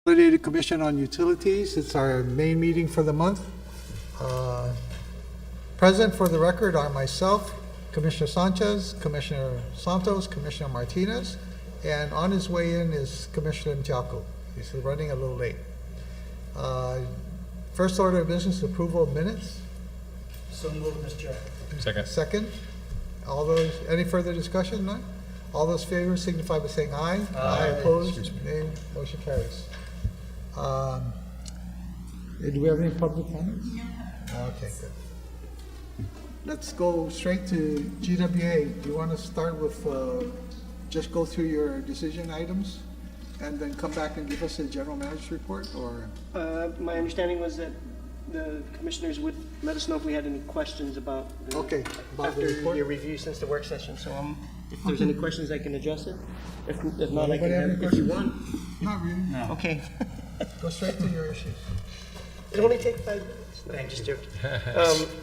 Consolidated Commission on Utilities. It's our main meeting for the month. Present for the record are myself, Commissioner Sanchez, Commissioner Santos, Commissioner Martinez, and on his way in is Commissioner Ntiako. He's running a little late. First order of business, approval of minutes. So moved, Mr. Chair. Second. Second. All those, any further discussion? None? All those favors signify by saying aye. Aye. Opposed? Nay. Motion carries. Do we have any public comments? Okay, good. Let's go straight to GWA. Do you want to start with, just go through your decision items and then come back and give us a general manager's report, or? My understanding was that the commissioners would let us know if we had any questions about the, Okay, about the after report? your review since the work session. So if there's any questions, I can address it. If not, I can Anybody have have, any if you questions? want. Not really. Okay. Go straight to your issues. It only takes 5 minutes. No, I'm just joking.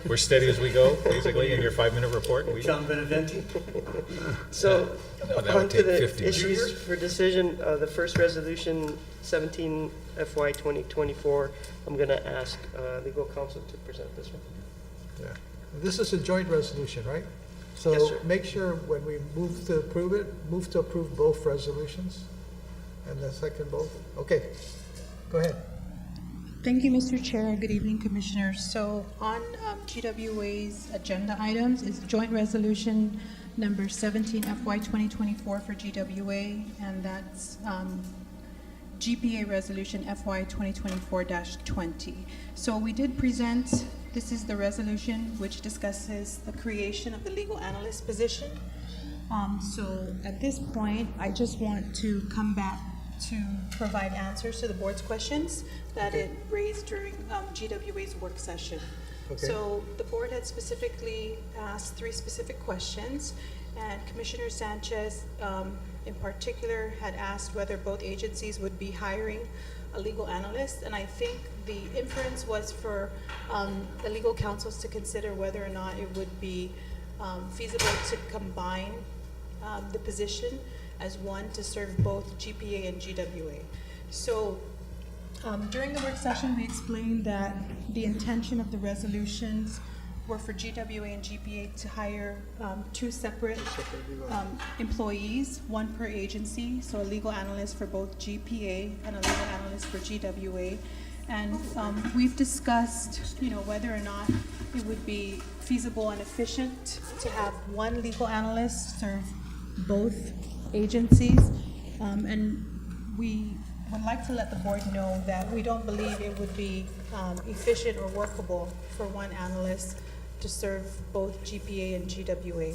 We're steady as we go, basically, in your 5-minute report. John Beneventi. So, No, that on would to take the 50 issues minutes. for decision, the first resolution, 17 FY 2024, I'm going to ask legal counsel to present this one. Yeah. This is a joint resolution, right? So Yes, sir. make sure when we move to approve it, move to approve both resolutions. And the second both. Okay, go ahead. Thank you, Mr. Chair. Good evening, Commissioners. So on GWA's agenda items is joint resolution number 17 FY 2024 for GWA, and that's GPA resolution FY 2024-20. So we did present, this is the resolution which discusses the creation of the legal analyst position. So at this point, I just want to come back to provide answers to the board's questions that it raised during GWA's work session. Okay. So the board had specifically asked 3 specific questions, and Commissioner Sanchez in particular had asked whether both agencies would be hiring a legal analyst, and I think the inference was for the legal counsels to consider whether or not it would be feasible to combine the position as one to serve both GPA and GWA. So during the work session, we explained that the intention of the resolutions were for GWA and GPA to hire 2 separate employees, 1 per agency, so a legal analyst for both GPA and a legal analyst for GWA. And we've discussed, whether or not it would be feasible and efficient to have 1 legal analyst serve both agencies, and we would like to let the board know that we don't believe it would be efficient or workable for 1 analyst to serve both GPA and GWA.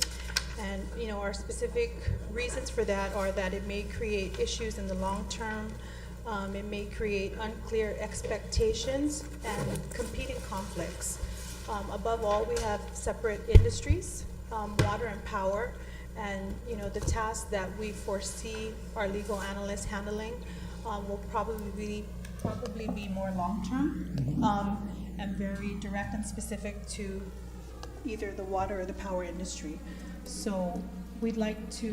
And our specific reasons for that are that it may create issues in the long term, it may create unclear expectations and competing conflicts. Above all, we have separate industries, water and power, and the tasks that we foresee our legal analysts handling will probably be more long-term and very direct and specific to either the water or the power industry. So we'd like to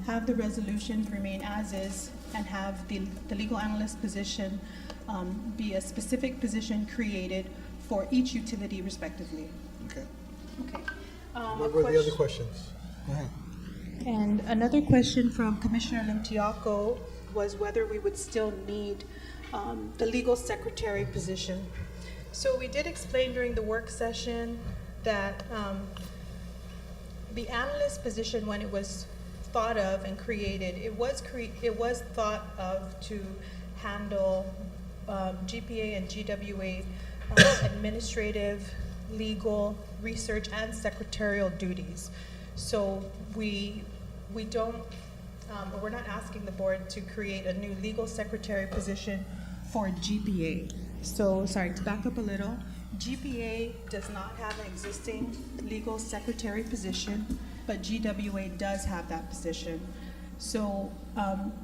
have the resolution remain as is and have the legal analyst position be a specific position created for each utility respectively. Okay. Okay. What were the other questions? Go ahead. And another question from Commissioner Ntiako was whether we would still need the legal secretary position. So we did explain during the work session that the analyst position, when it was thought of and created, it was thought of to handle GPA and GWA administrative, legal, research, and secretarial duties. So we're not asking the board to create a new legal secretary position for GPA. So, sorry, to back up a little, GPA does not have an existing legal secretary position, but GWA does have that position. So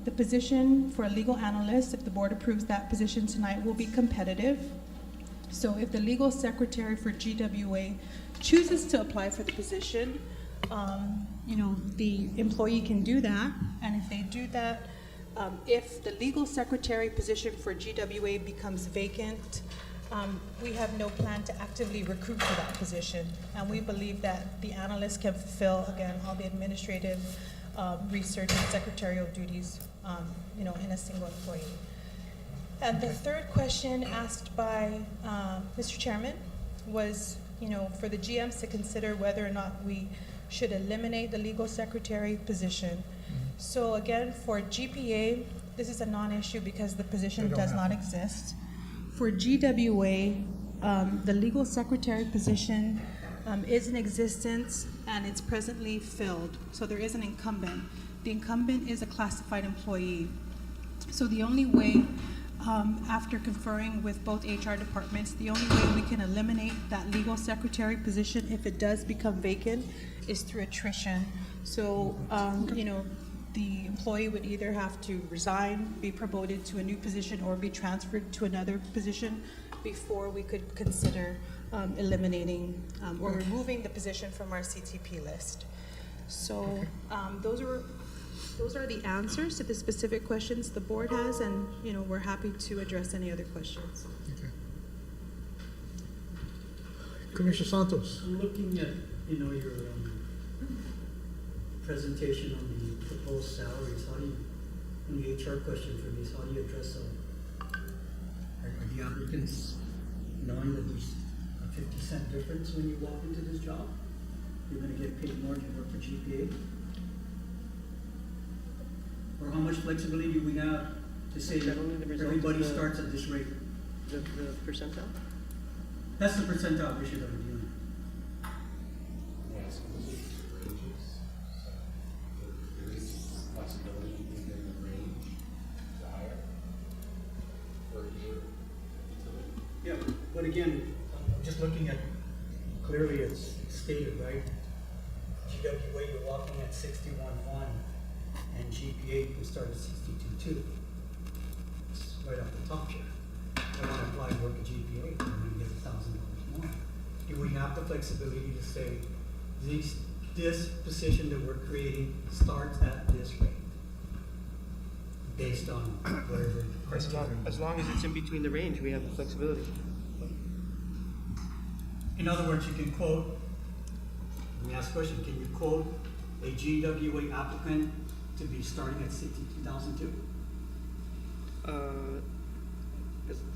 the position for a legal analyst, if the board approves that position tonight, will be competitive. So if the legal secretary for GWA chooses to apply for the position, the employee can do that, and if they do that, If the legal secretary position for GWA becomes vacant, we have no plan to actively recruit for that position. And we believe that the analyst can fulfill, again, all the administrative, research and secretarial duties, in a single employee. And the third question asked by Mr. Chairman was, for the GMs to consider whether or not we should eliminate the legal secretary position. So again, for GPA, this is a non-issue because the position does not exist. For GWA, the legal secretary position is in existence and it's presently filled. So there is an incumbent. The incumbent is a classified employee. So the only way, after conferring with both HR departments, the only way we can eliminate that legal secretary position if it does become vacant is through attrition. So, the employee would either have to resign, be promoted to a new position, or be transferred to another position before we could consider eliminating or removing the position from our CTP list. So those are the answers to the specific questions the board has, and we're happy to address any other questions. Okay. Commissioner Santos. Looking at, your presentation on the proposed salaries, how do you, and the HR question for me is how do you address are the applicants knowing that there's a 50-cent difference when you walk into this job? You're gonna get paid more if you work for GPA? Or how much flexibility do we have to say that Only the result everybody of the- starts at this rate? The percentile? That's the percentile issue that we're dealing with. Yes, because it's ranges, so there is flexibility within the range to hire per year utility. Yeah, but again, I'm just looking at, clearly it's stated, right? GWA, you're walking at 61.1, and GPA, you can start at 62.2. It's right off the top here. I want to apply to work at GPA, I'm gonna get $1,000 more. Do we have the flexibility to say, this position that we're creating starts at this rate? Based on whatever criteria. As long as it's in between the range, we have the flexibility. In other words, you can quote, let me ask a question, can you quote a GWA applicant to be starting at 62,002?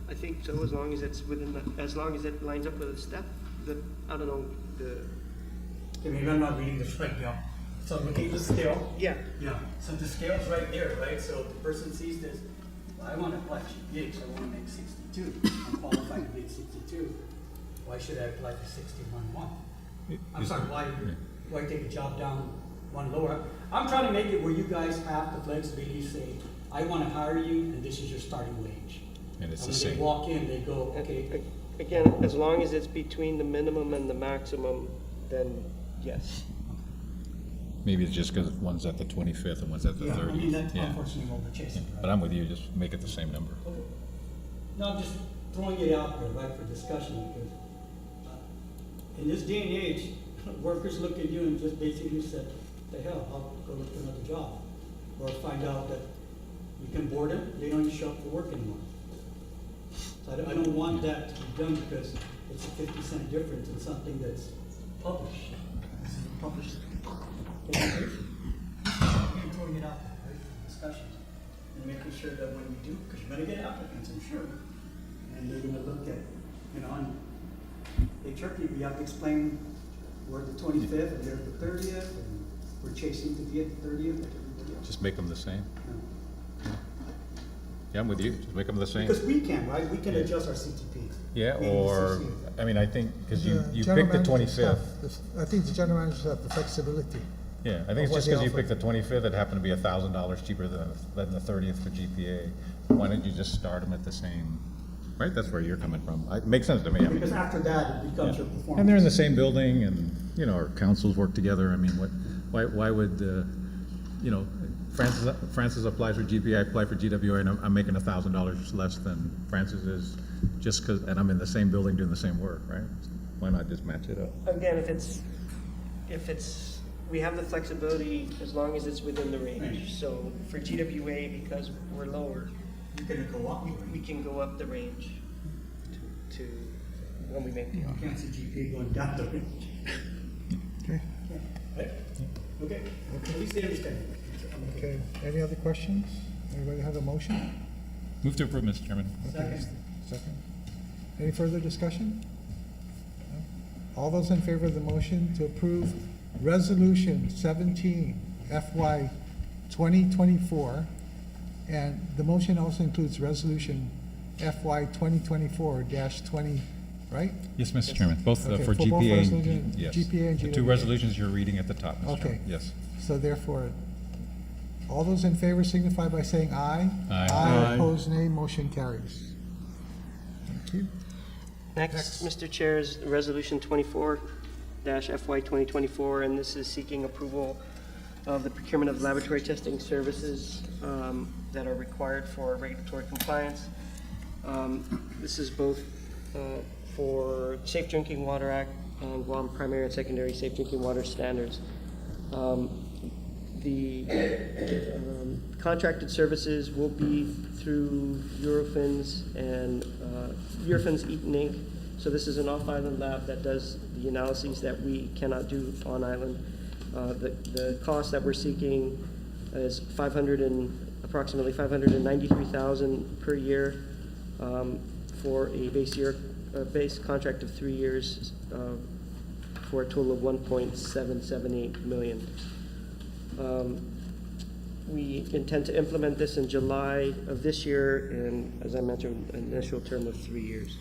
I think so, as long as it's as long as it lines up with the step, I don't know, Okay, maybe I'm not reading this right now. So I'm looking at the scale. yeah. Yeah, so the scale's right there, right? So the person sees this, I want to apply to GPA, so I want to make 62. I'm qualified to make 62. Why should I apply for 61.1? I'm sorry, why take a job down one lower? I'm trying to make it where you guys have the flexibility to say, I want to hire you, and this is your starting wage. And it's the when same. they walk in, they go, okay, Again, as long as it's between the minimum and the maximum, then yes. Maybe it's just because one's at the 25th and one's at the yeah, I mean, 30th. that's Yeah. unfortunately what we're chasing, But right? I'm with you, just make it the same number. Okay. No, I'm just throwing it out there, right, for discussion, because in this day and age, workers look at you and just basically said, the hell, I'll go look for another job. Or find out that you can board them, they don't even show up for work anymore. So I don't want that to be done because it's a 50-cent difference in something that's published. Published. I'm throwing it out there, right, for discussion. And making sure that when we do, because you're gonna get applicants, I'm sure. And they're gonna look at, on HR people, you have to explain we're the 25th and they're the 30th, and we're chasing to be at the 30th like everybody else. Just make them the same. No. Yeah, I'm with you, just make them the same. Because we can, right? We can Yeah. adjust our CTP. Yeah, Maybe or, 60. I mean, I think, because you general picked the managers 25th. I think the general managers have the flexibility. Yeah, I think of it's what just they because you offer. picked the 25th, it happened to be $1,000 cheaper than the 30th for GPA. Why don't you just start them at the same, right? That's where you're coming from. It makes sense to me. I mean, Because after that, it becomes your performance. and they're in the same building, and, our councils work together. I mean, why would, Francis applies for GPA, I apply for GWA, and I'm making $1,000 less than Francis is, just because, and I'm in the same building doing the same work, right? Why not just match it up? Again, if it's we have the flexibility as long as it's within the range. So for GWA, because we're lower, You're gonna go up, we can go up the range to when we make the you offer. can't see GPA going down the range. Okay, Right? Okay, at least they understand. I'm okay. Any other questions? Anybody have a motion? Move to approve, Mr. Chairman. Okay, second. Any further discussion? No? All those in favor of the motion to approve Resolution 17 FY 2024, and the motion also includes Resolution FY 2024-20, right? Yes, Mr. Chairman, both Okay, for for both GPA resolution- and, yes. GPA and The two GWA. resolutions you're reading at the top, Mr. Okay. Chairman. Yes. So therefore, all those in favor signify by saying aye. Aye. Aye, opposed nay, motion carries. Thank you. Next, Mr. Chair, is Resolution 24-FY 2024, and this is seeking approval of the procurement of laboratory testing services that are required for regulatory compliance. This is both for Safe Drinking Water Act and Guam Primary and Secondary Safe Drinking Water Standards. The contracted services will be through Eurofins and Eurofins Eaton Inc. So this is an off-island lab that does the analyses that we cannot do on island. The cost that we're seeking is approximately $593,000 per year for a base contract of 3 years for a total of $1.778 million. We intend to implement this in July of this year, and as I mentioned, an initial term of 3 years.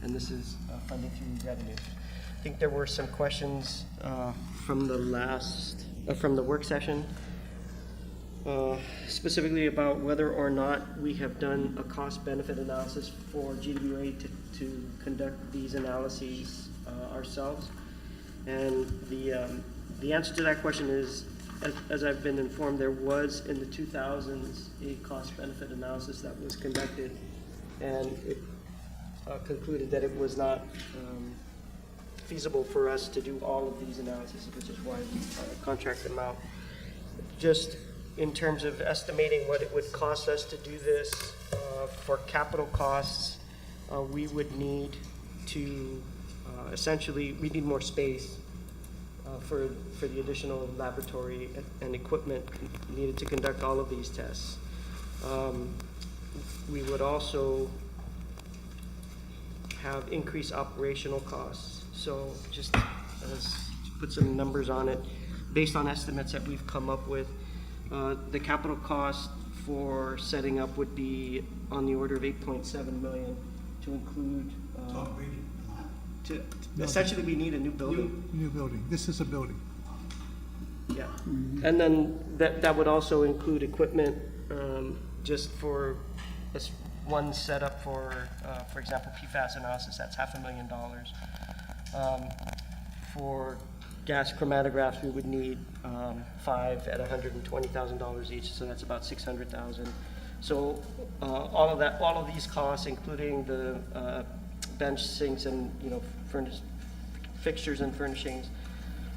And this is funded through revenue. I think there were some questions from the work session, specifically about whether or not we have done a cost-benefit analysis for GWA to conduct these analyses ourselves. And the answer to that question is, as I've been informed, there was in the 2000s a cost-benefit analysis that was conducted, and it concluded that it was not feasible for us to do all of these analyses, which is why we contract them out. Just in terms of estimating what it would cost us to do this, for capital costs, we would need to essentially, we need more space for the additional laboratory and equipment needed to conduct all of these tests. We would also have increased operational costs. So just to put some numbers on it, based on estimates that we've come up with, the capital cost for setting up would be on the order of $8.7 million to include, essentially we need a new building. New building. This is a building. Yeah, and then that would also include equipment, just for this one setup for example, PFAS analysis, that's $500,000. For gas chromatographs, we would need 5 at $120,000 each, so that's about $600,000. So all of these costs, including the bench sinks and fixtures and furnishings,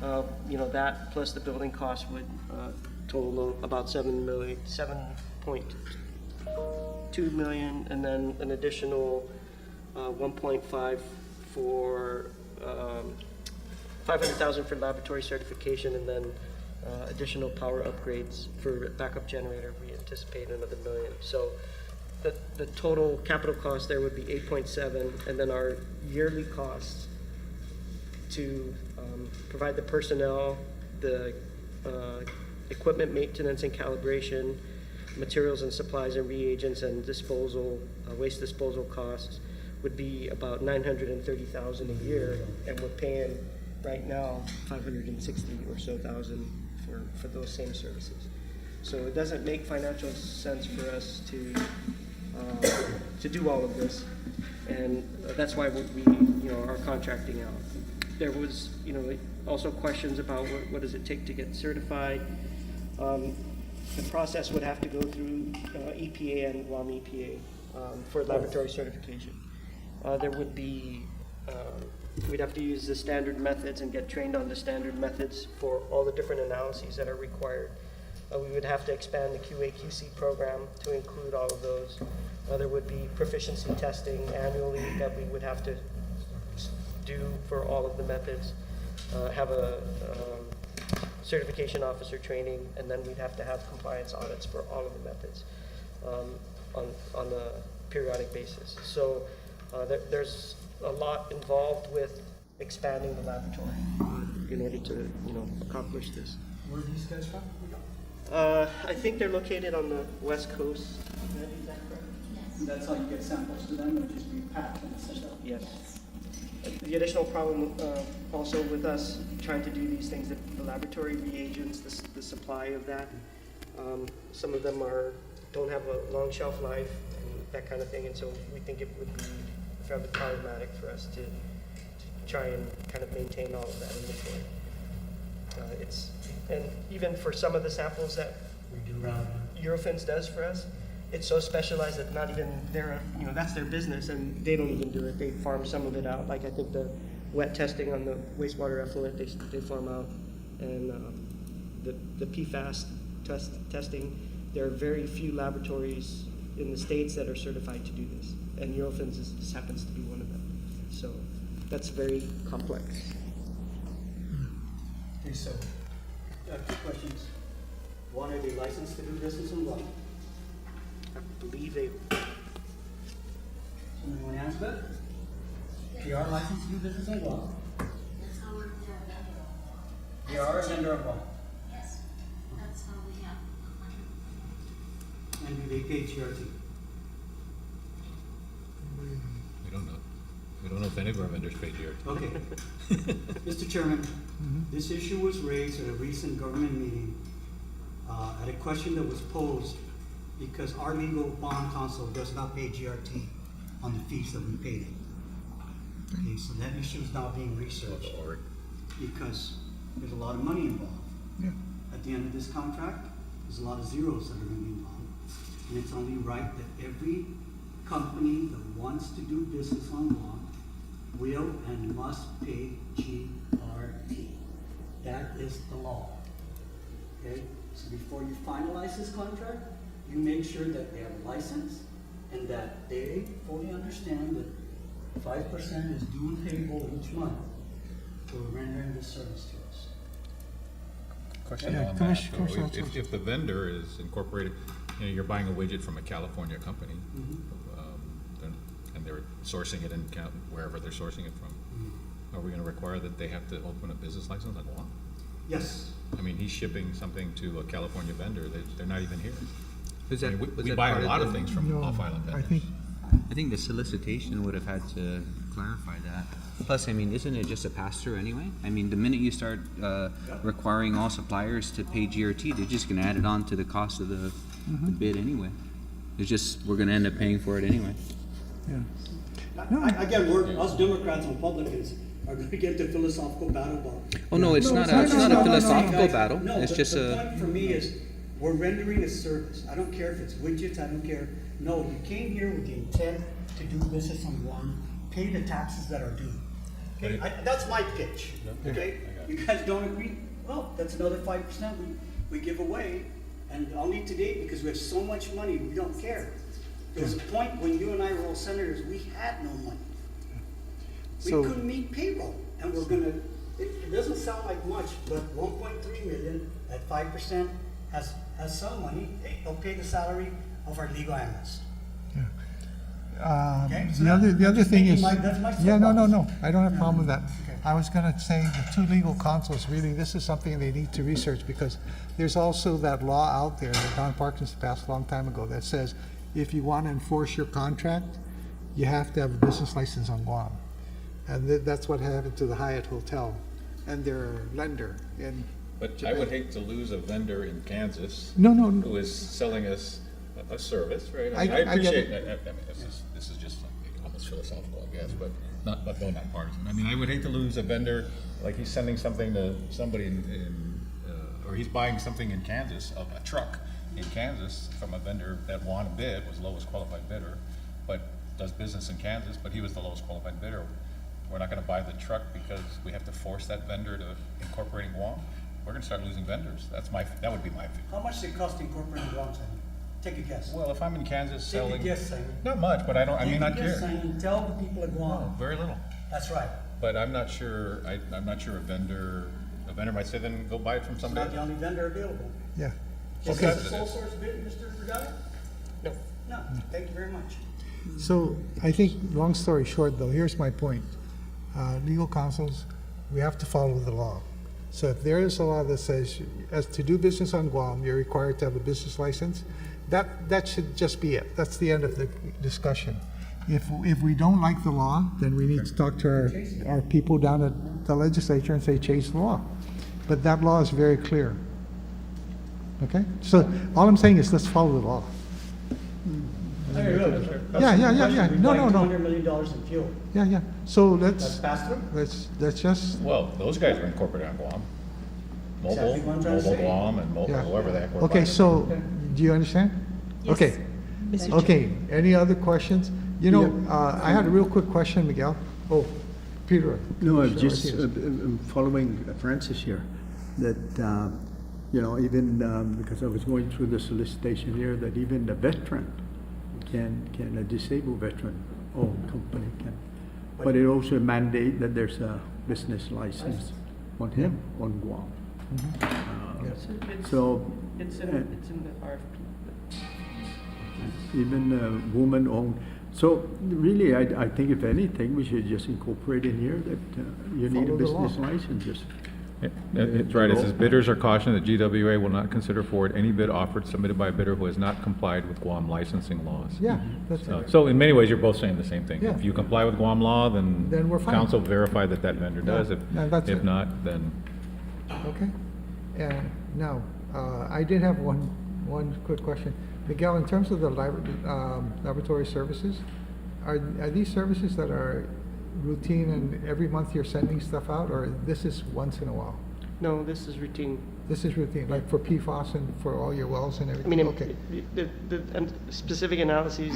that plus the building cost would total about $7.2 million, and then an additional 1.5 for $500,000 for laboratory certification, and then additional power upgrades for backup generator. We anticipate another $1 million. So the total capital cost there would be 8.7, and then our yearly costs to provide the personnel, the equipment maintenance and calibration, materials and supplies and reagents, and disposal, waste disposal costs would be about $930,000 a year, and we're paying right now $560,000 or so for those same services. So it doesn't make financial sense for us to do all of this, and that's why we are contracting out. There was also questions about what does it take to get certified. The process would have to go through EPA and Guam EPA for laboratory certification. There would be we'd have to use the standard methods and get trained on the standard methods for all the different analyses that are required. We would have to expand the QA/QC program to include all of those. There would be proficiency testing annually that we would have to do for all of the methods. Have a certification officer training, and then we'd have to have compliance audits for all of the methods on a periodic basis. So there's a lot involved with expanding the laboratory in order to, accomplish this. Where are these guys from? I think they're located on the west coast. Is that correct? That's how you get samples to them, or just be packed and sent out? Yes. The additional problem also with us trying to do these things, the laboratory reagents, the supply of that, some of them don't have a long shelf life and that kind of thing, and so we think it would be fairly problematic for us to try and kind of maintain all of that inventory. And even for some of the samples that We do round. Eurofins does for us, it's so specialized that not even that's their business, and they don't even do it. They farm some of it out. Like I think the wet testing on the wastewater effluent, they farm out, and the PFAS testing, there are very few laboratories in the States that are certified to do this, and Eurofins just happens to be one of them. So that's very complex. Okay, so, 2 questions. One, are they licensed to do business in Guam? I believe they, Somebody want to answer that? They are licensed to do business in Guam? That's how we're there. They are a vendor of Guam? Yes, that's how we have. And do they pay GRT? We don't know. We don't know if any of our vendors pay GRT. Okay. Mr. Chairman, this issue was raised at a recent government meeting, at a question that was posed because our legal bond counsel does not pay GRT on the fees that we pay them. Okay, so that issue is now being researched because there's a lot of money involved. Yeah. At the end of this contract, there's a lot of zeros that are going to be involved. And it's only right that every company that wants to do business on Guam will and must pay GRT. That is the law. Okay? So before you finalize this contract, you make sure that they are licensed and that they fully understand that 5% is due and payable each month for rendering this service to us. Question Yeah, on that, Commissioner- though. Commissioner If the vendor is incorporated, you're buying a widget from a California company, and they're sourcing it in wherever they're sourcing it from, are we gonna require that they have to open a business license in Guam? Yes. I mean, he's shipping something to a California vendor, they're not even here. Was I that, mean, was we that buy part a lot of the- things from off-island I vendors. think, I think the solicitation would have had to clarify that. Plus, I mean, isn't it just a pass-through anyway? I mean, the minute you start requiring all suppliers to pay GRT, they're just gonna add it on to the cost of the bid anyway. It's just, we're gonna end up paying for it anyway. yeah. Again, us Democrats and Republicans are going to get the philosophical battle about. Oh, no, it's not it's not a a philosophical Guys, battle. No, It's just the a, point for me is, we're rendering a service. I don't care if it's widgets, I don't care. No, you came here with the intent to do business on Guam, pay the taxes that are due. Okay, that's my pitch, okay? You guys don't agree? Well, that's another 5% we give away, and only today, because we have so much money, we don't care. There was a point when you and I were all senators, we had no money. We So- couldn't meet payroll, and we're gonna, it doesn't sound like much, but 1.3 million at 5% has some money. They'll pay the salary of our legal analyst. Okay, so The other that's thing making is, that's my yeah, no, soapbox. I don't have a problem with that. Okay. I was gonna say the two legal counsels, really, this is something they need to research, because there's also that law out there that Don Parkinson passed a long time ago that says, if you wanna enforce your contract, you have to have a business license on Guam. And that's what happened to the Hyatt Hotel and their lender in But I would hate to lose a vendor in Kansas No, who is selling us a service, right? I mean, I I get appreciate, it. I mean, this is just like almost philosophical, I guess, but not partisan. I mean, I would hate to lose a vendor, like he's sending something to somebody or he's buying something in Kansas, a truck in Kansas from a vendor that won a bid, was the lowest qualified bidder, but does business in Kansas, but he was the lowest qualified bidder. we're not gonna buy the truck because we have to force that vendor to incorporate in Guam, we're gonna start losing vendors. That would be my view. How much does it cost to incorporate in Guam, Simon? Take a guess. Well, if I'm in Kansas Take a selling, guess, Simon. not much, but I mean, not Take a guess, here. Simon. Tell the people at No, Guam. very little. That's right. But I'm not sure, I'm not sure a vendor might say, then go buy it from It's somebody not the else. only vendor available. Yeah. Is Okay. this the sole source bid, Mr. Regata? No. No, thank you very much. So I think, long story short though, here's my point. Legal counsels, we have to follow the law. So if there is a law that says, as to do business on Guam, you're required to have a business license, that should just be it. That's the end of the discussion. If we don't like the law, then we need to talk to our people down at the legislature and say, change the law. But that law is very clear. Okay? So all I'm saying is let's follow the law. Hey, look. Yeah. No. $200 million in fuel. Yeah. So That's passed through? let's just, Well, those guys are incorporated on Guam. Exactly what I'm trying to Mobile say. Guam and mobile, yeah. whoever the heck we're Okay, buying. so, do you understand? Yes, Okay. Mr. Chair. Okay, any other questions? You know, I had a real quick question, Miguel. Oh, Peter. No, I'm Sure, just yes. following Francis here, that, you know, even, because I was going through the solicitation here, that even the veteran can a disabled veteran-owned company can. But it also mandate that there's a business license on him, on Guam. So, It's in the RFP. even woman-owned. So really, I think if anything, we should just incorporate in here that you need a Follow the law. business license, just. It's right, it says bidders are cautioned that GWA will not consider forward any bid offered submitted by a bidder who has not complied with Guam licensing laws. Yeah, that's it. So in many ways, you're both saying the same thing. If Yeah. you comply with Guam law, Then then we're fine. council verify that that vendor does. Yeah, that's If it. not, then Okay. And now, I did have one quick question. Miguel, in terms of the laboratory services, are these services that are routine and every month you're sending stuff out, or this is once in a while? No, this is routine. This is routine, like for PFAS and for all your wells and I everything? mean, Okay. the specific analyses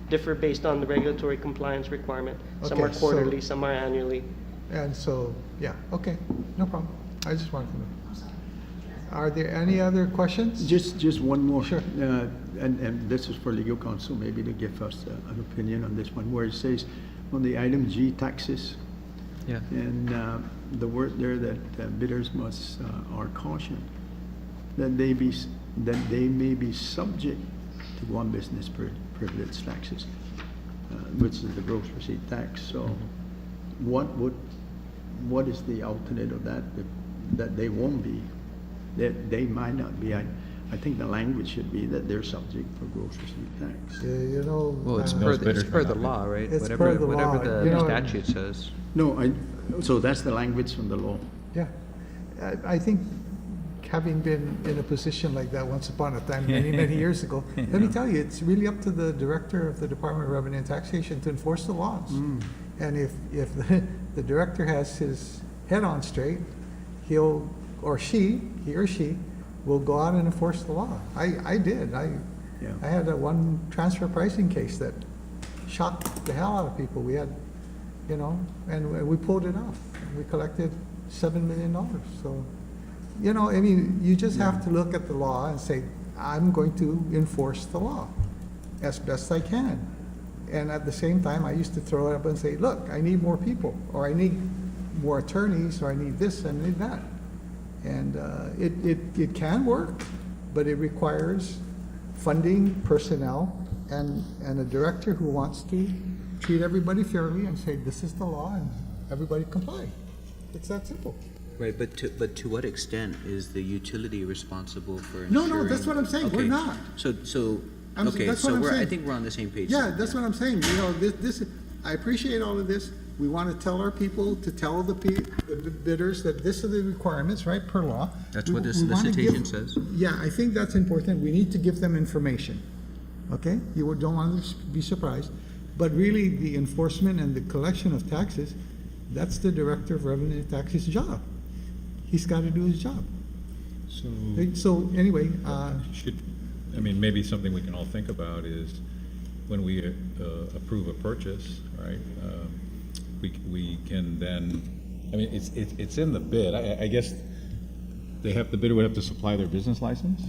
differ based on the regulatory compliance requirement. Some are Okay, so- quarterly, some are annually. And so, yeah, okay, no problem. I just wanted to know. Are there any other questions? Just one more. Sure. And this is for legal counsel, maybe to give us an opinion on this one, where it says on the item G, taxes, Yeah. and the word there that bidders must, are cautioned, that they may be subject to Guam business privilege taxes, which is the gross receipt tax. So what is the alternate of that, that they won't be? That they might not be. I think the language should be that they're subject for gross receipt tax. You know. Well, it's Those per bidders the may not law, right? It's Whatever per the law. whatever You the know- statute says. No, so that's the language from the law. Yeah, I think having been in a position like that once upon a time, many years ago, let me tell you, it's really up to the director of the Department of Revenue and Taxation to enforce the laws. And if the director has his head on straight, he or she will go out and enforce the law. I did. I had one transfer pricing case that shocked the hell out of people. We had, and we pulled it off. We collected $7 million. So, I mean, you just have to look at the law and say, I'm going to enforce the law as best I can. And at the same time, I used to throw it up and say, look, I need more people, or I need more attorneys, or I need this and I need that. And it can work, but it requires funding, personnel, and a director who wants to treat everybody fairly and say, this is the law, and everybody comply. It's that simple. Right, but to what extent is the utility responsible for No, ensuring? that's what I'm saying. We're Okay, not. Okay, that's so what I'm I saying. think we're on the same page. Yeah, then, that's what I'm saying. This, I appreciate all of this. We want to tell our people, to tell the bidders that this are the requirements, right, per law. That's what the We wanna solicitation give- says. Yeah, I think that's important. We need to give them information, okay? You don't want them to be surprised. But really, the enforcement and the collection of taxes, that's the Director of Revenue and Taxes' job. He's got to do his job. So anyway, maybe something we can all think about is when we approve a purchase, right? we can then, I mean, it's in the bid. I guess the bidder would have to supply their business license?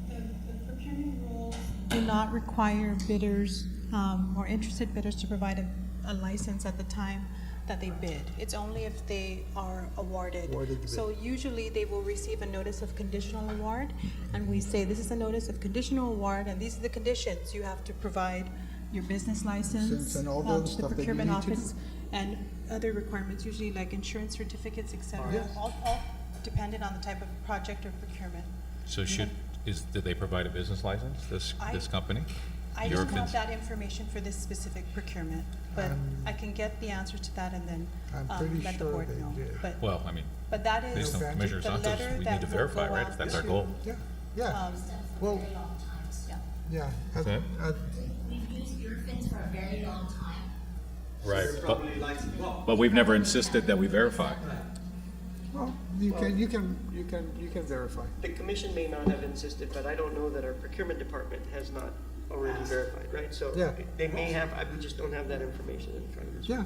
The procurement rules do not require bidders, or interested bidders to provide a license at the time that they bid. It's only if they are awarded. Awarded the bid. So usually they will receive a notice of conditional award, and we say, this is a notice of conditional award, and these are the conditions. You have to provide your business license, License and all the other the stuff that you procurement need to do. office, and other requirements, usually like insurance certificates, et cetera. Yes. All dependent on the type of project or procurement. So did they provide a business license, this I- company? I don't Eurofins? have that information for this specific procurement, but I can get the answer to that and then I'm pretty let the sure board they know. did. Well, I mean, But that is based on Okay. Commissioner the Santos, letter we that need to will verify, go right? out That's our to, goal. Yeah, um, well, Very long times. yeah. yeah. What's that? We've used Eurofins for a very long time. Right, Probably licensed. but we've never insisted that we verify. Well, you can verify. The commission may not have insisted, but I don't know that our procurement department has not already verified, right? So Yeah. they may have, we just don't have that information in front of us. Yeah.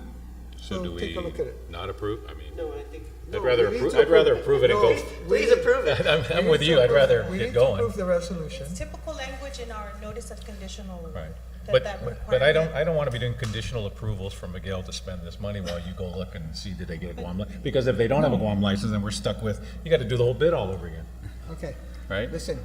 So do take a we look at it. not approve? I mean, No, I think. I'd rather approve it and go. Please approve it. I'm with you, I'd rather We get need to going. approve the resolution. It's typical language in our notice of conditional award. Right. that But I requirement- don't want to be doing conditional approvals for Miguel to spend this money while you go look and see did they get a Guam license? Because if they don't have a Guam license, then we're stuck with, you got to do the whole bid all over again, Okay, right? listen,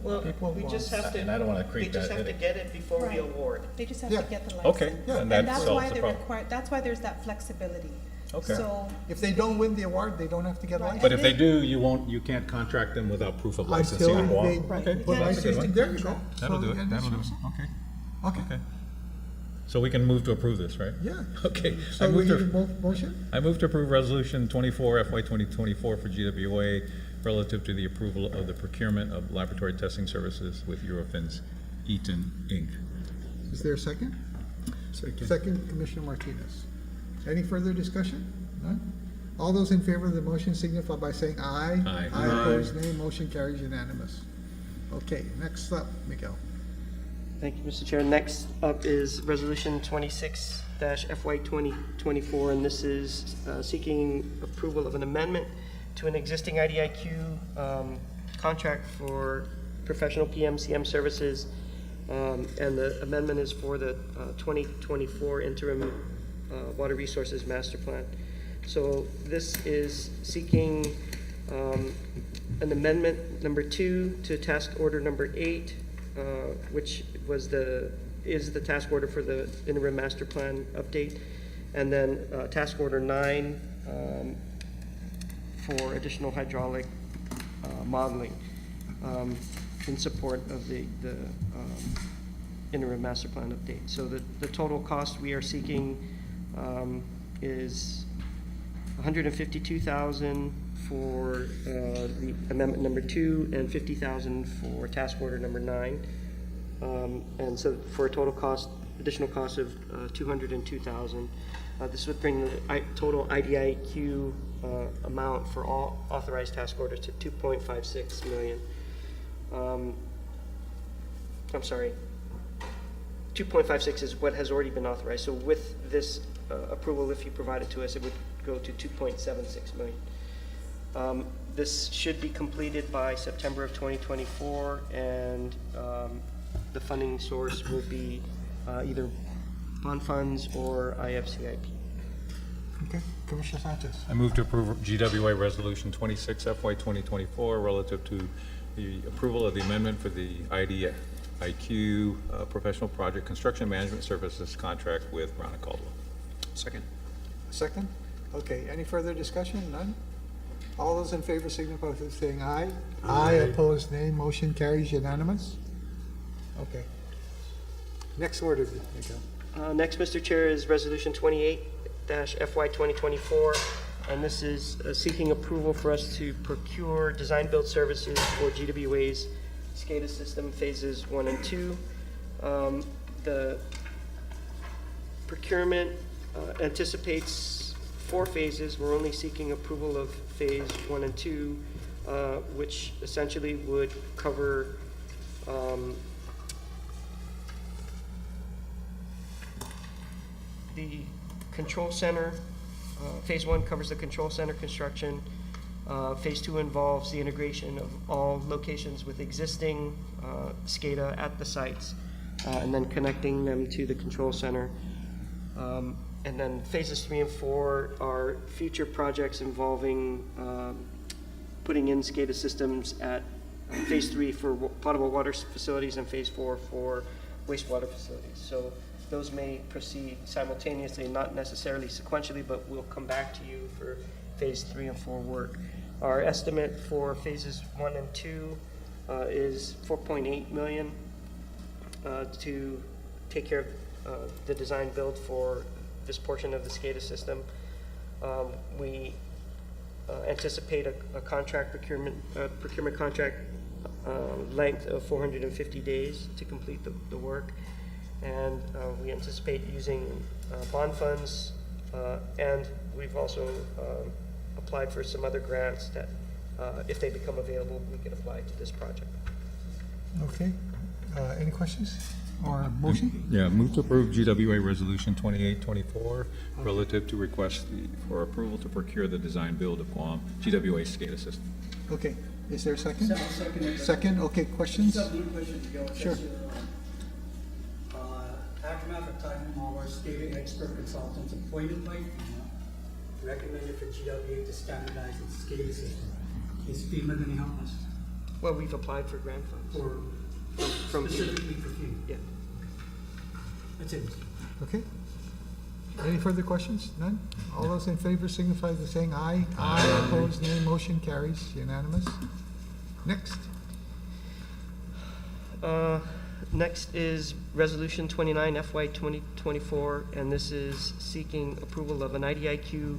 Well, People we just want- have to. And I don't wanna They create just that have to headache. get it before we Right. award. They just have Yeah. to get the license. Okay, then And that that's solves why the they problem. require, that's why there's that flexibility. Okay. So, if they don't win the award, they don't have to get Right. licensed. But if they do, you can't contract them without proof of licensing Until on Guam. they Right. Okay, You put can't- that's a good licensing, one. there you go. That'll So, do yeah, it, that'll do it, that's okay, Okay, okay. So we can move to approve this, right? yeah. Okay. So we need a motion? I move to approve Resolution 24, FY 2024 for GWA relative to the approval of the procurement of laboratory testing services with Eurofins Eaton, Inc. Is there a second? Second, Commissioner Martinez. Any further discussion? None? All those in favor of the motion signify by saying aye. Aye. Aye, opposed, nay. Motion carries unanimous. Okay, next up, Miguel. Thank you, Mr. Chair. Next up is Resolution 26-FY 2024, and this is seeking approval of an amendment to an existing IDIQ contract for professional PMCM services, and the amendment is for the 2024 interim water resources master plan. So this is seeking an amendment number 2 to task order number 8, which is the task order for the interim master plan update, and then task order 9 for additional hydraulic modeling in support of the interim master plan update. So the total cost we are seeking is $152,000 for the amendment number 2 and $50,000 for task order number 9. And so for a total cost, additional cost of $202,000. This would bring the total IDIQ amount for all authorized task orders to $2.56 million. I'm sorry, 2.56 is what has already been authorized. So with this approval, if you provide it to us, it would go to 2.76 million. This should be completed by September of 2024, and the funding source will be either bond funds or IFCIP. Okay, Commissioner Sanchez. I move to approve GWA Resolution 26, FY 2024 relative to the approval of the amendment for the IDIQ Professional Project Construction Management Services contract with Brown & Caldwell. Second. Second? Okay, any further discussion? None? All those in favor signify by saying aye. Aye, opposed, nay. Motion carries unanimous. Okay. Next order, Miguel. Next, Mr. Chair, is Resolution 28-FY 2024, and this is seeking approval for us to procure design-build services for GWA's SCADA system phases 1 and 2. The procurement anticipates 4 phases. We're only seeking approval of phase 1 and 2, which essentially would cover the control center. Phase 1 covers the control center construction. Phase 2 involves the integration of all locations with existing SCADA at the sites, and then connecting them to the control center. And then phases 3 and 4 are future projects involving putting in SCADA systems at phase 3 for potable water facilities and phase 4 for wastewater facilities. So those may proceed simultaneously, not necessarily sequentially, but we'll come back to you for phase 3 and 4 work. Our estimate for phases 1 and 2 is $4.8 million to take care of the design build for this portion of the SCADA system. We anticipate a contract procurement contract length of 450 days to complete the work. And we anticipate using bond funds, and we've also applied for some other grants that, if they become available, we can apply to this project. Okay. Any questions or motion? Yeah, move to approve GWA Resolution 2824 relative to request for approval to procure the design build of Guam GWA SCADA system. Okay. Is there a second? Second. Second, okay, questions? Just have one question to go. Sure. Aftermath of time, all our SCADA expert consultants appointed by FEMA recommended for GWA to standardize its SCADA system. Is FEMA going to help us? Well, we've applied for grant funds. Or From FEMA. specifically for FEMA? Yeah. That's it. Okay. Any further questions? None? All those in favor signify by saying aye. Aye. Opposed, nay. Motion carries unanimous. Next. Next is Resolution 29 FY 2024, and this is seeking approval of an IDIQ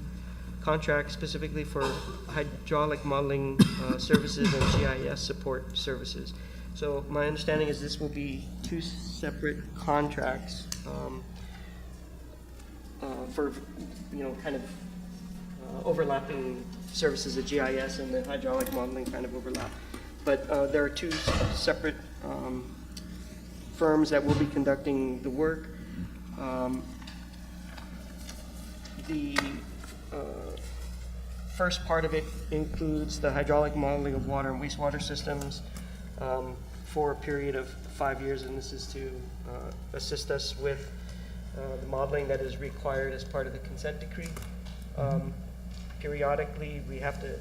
contract specifically for hydraulic modeling services and GIS support services. So my understanding is this will be two separate contracts for, kind of overlapping services. The GIS and the hydraulic modeling kind of overlap. But there are two separate firms that will be conducting the work. The first part of it includes the hydraulic modeling of water and wastewater systems for a period of 5 years, and this is to assist us with the modeling that is required as part of the consent decree. Periodically, we have to,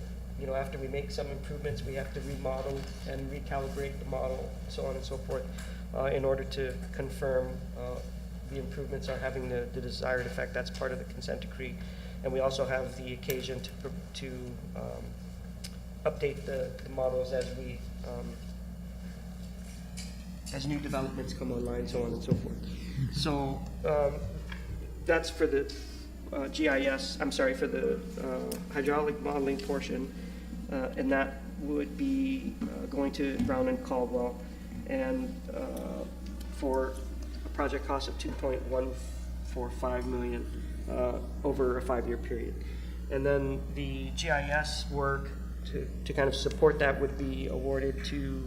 after we make some improvements, we have to remodel and recalibrate the model, so on and so forth, in order to confirm the improvements are having the desired effect. That's part of the consent decree. And we also have the occasion to update the models as we as new developments come online, so on and so forth. So that's for the for the hydraulic modeling portion, and that would be going to Brown and Caldwell, and for a project cost of $2.145 million over a 5-year period. And then the GIS work to kind of support that would be awarded to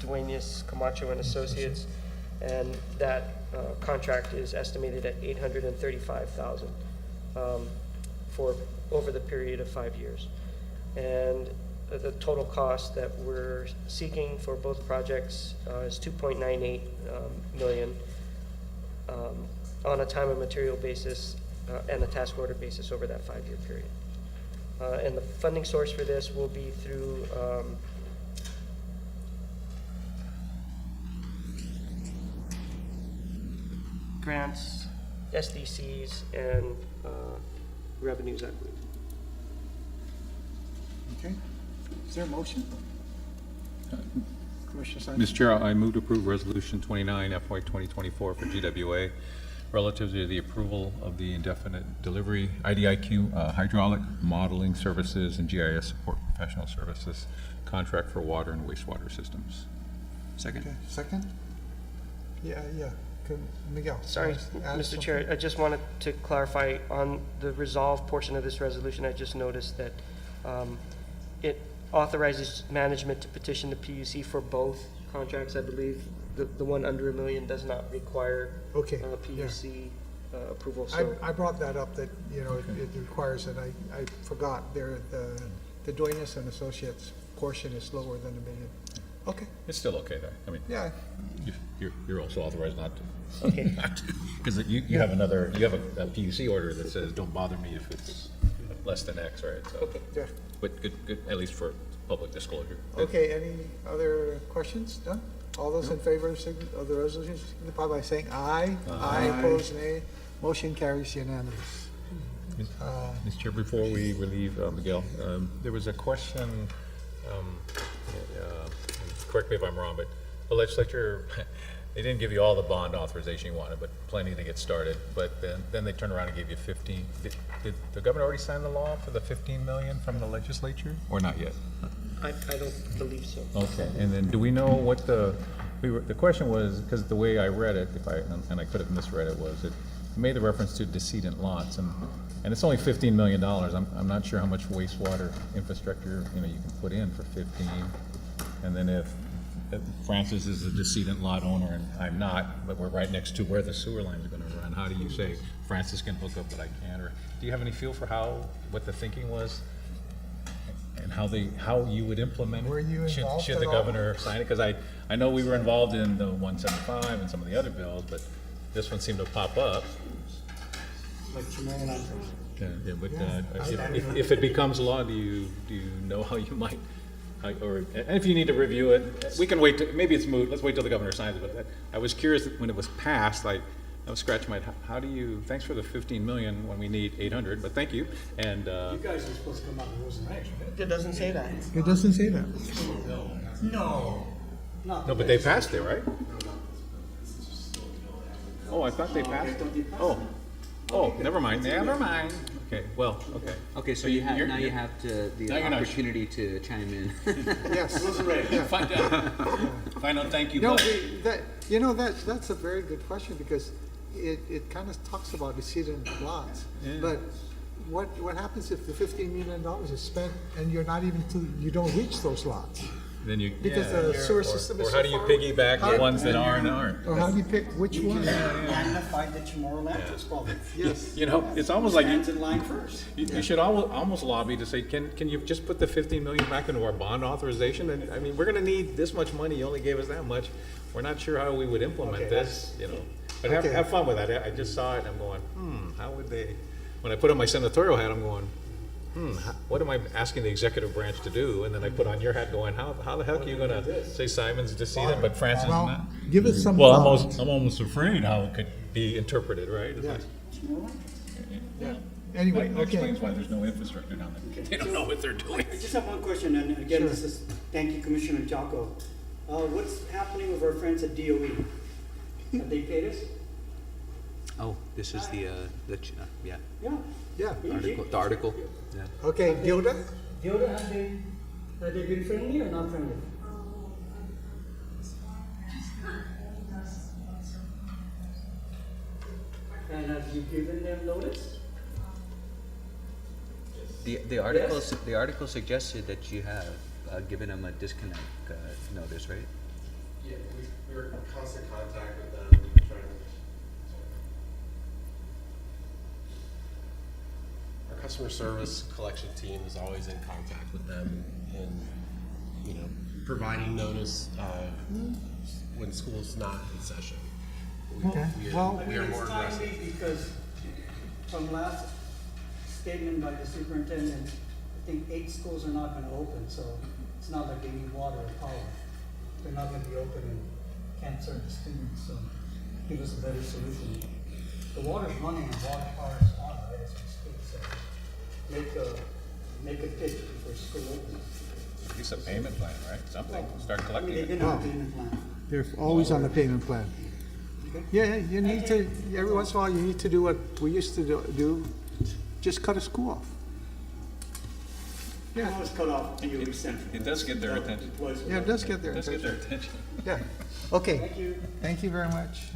Duenas Camacho and Associates, and that contract is estimated at $835,000 for over the period of 5 years. And the total cost that we're seeking for both projects is $2.98 million on a time and material basis and a task order basis over that 5-year period. And the funding source for this will be through grants, SDCs, and revenues, I believe. Okay. Is there a motion? Commissioner Sanchez? Mr. Chair, I move to approve Resolution 29 FY 2024 for GWA relative to the approval of the indefinite delivery IDIQ hydraulic modeling services and GIS support professional services contract for water and wastewater systems. Okay, second? Yeah. Good. Miguel. Sorry, add Mr. something? Chair, I just wanted to clarify on the resolve portion of this resolution. I just noticed that it authorizes management to petition the PUC for both contracts. I believe the one under $1 million does not require Okay, PUC approval, so. I brought that up, that, you know, it requires, and I forgot, the Duenas and Associates portion is lower than $1 million. Okay, It's still okay there. I mean, yeah, you're also authorized not to. Okay. Because you have another, you have a PUC order that says, don't bother me if it's less than X, right? So, Okay. yeah. but good, at least for public disclosure. Okay, any other questions? Done? All those in favor of the resolution, signify by saying aye. Aye, opposed, nay. Motion carries unanimous. Mr. Chair, before we relieve Miguel, there was a question, correct me if I'm wrong, but the legislature, they didn't give you all the bond authorization you wanted, but plenty to get started. But then they turned around and gave you 15. Did the governor already sign the law for the 15 million from the legislature, or not yet? I don't believe so. Okay, and then do we know what the question was, because the way I read it, and I could have misread it, was it made the reference to decedent lots, and it's only $15 million. I'm not sure how much wastewater infrastructure, you can put in for 15. And then if Francis is a decedent lot owner and I'm not, but we're right next to where the sewer lines are gonna run, how do you say Francis can hook up but I can't? Or do you have any feel for what the thinking was? And how you would implement it? Were you involved Should at the all? governor sign it? Because I know we were involved in the 175 and some of the other bills, but this one seemed to pop up. Like tomorrow night. Yeah, but if it becomes law, do you know how you might, and if you need to review it, we can wait, maybe it's moot, let's wait till the governor signs it, but I was curious, when it was passed, I was scratching my head, how do you, thanks for the 15 million when we need 800, but thank you, and, You guys are supposed to come out with rules and regs, right? It doesn't say that. It doesn't say that. No. Not no, but they passed it, right? Oh, I thought they passed it. Oh, never mind. Okay, well, okay. Okay, so you're- now you have the Now you're not- opportunity to chime in. Yes. Find out, thank you, No, bud. that's a very good question, because it kind of talks about decedent lots. But what happens if the $15 million is spent and you're not even you don't reach those lots? Then you, Because yeah. the sewer system is Or so how do you far- piggyback the How- ones that aren't? Or how do you pick which one? Magnify the tomorrow landfill's problem. Yes. It's almost like Stands in line first. you should almost lobby to say, can you just put the 15 million back into our bond authorization? And, I mean, we're gonna need this much money, you only gave us that much. We're not sure how we would implement Okay, this, But Okay. have fun with that. I just saw it and I'm going, how would they? When I put on my senatorial hat, I'm going, what am I asking the executive branch to do? And then I put on your hat going, how the heck are you gonna say Simon's decedent, but Francis is Well, not? give it some Well, thought. I'm almost afraid how it could be interpreted, right? It's Yeah. like, Yeah. Anyway, that okay. explains why there's no infrastructure down there. They don't know what they're doing. I just have one question, and again, Sure. this is, thank you, Commissioner Jocko. What's happening with our friends at DOE? Have they paid us? Oh, this is yeah, Yeah. Yeah. the article, yeah. Okay, Gilda? Gilda, have they been friendly or not friendly? And have you given them notice? The article suggested that you have given them a disconnect notice, right? Yeah, we're in constant contact with them, trying to. Our customer service collection team is always in contact with them and, providing notice, when school's not in session. Okay, well- We are more It's aggressive. timely because from last statement by the superintendent, I think 8 schools are not gonna open, so it's not like they need water or power. They're not gonna be open and can't serve the students, so give us a better solution. The water's running and water power is on, right, as we speak, so make a pitch before school opens. At least a payment plan, right? Something, start I mean, collecting they it. didn't have a payment plan. They're always on the payment plan. Yeah, you need to, every once in a while, you need to do what we used to do, just cut a school off. I Yeah, was cut off DOE Central. It does get their attention. yeah, it does get there. It does get their attention. Yeah, okay, Thank you. thank you very much.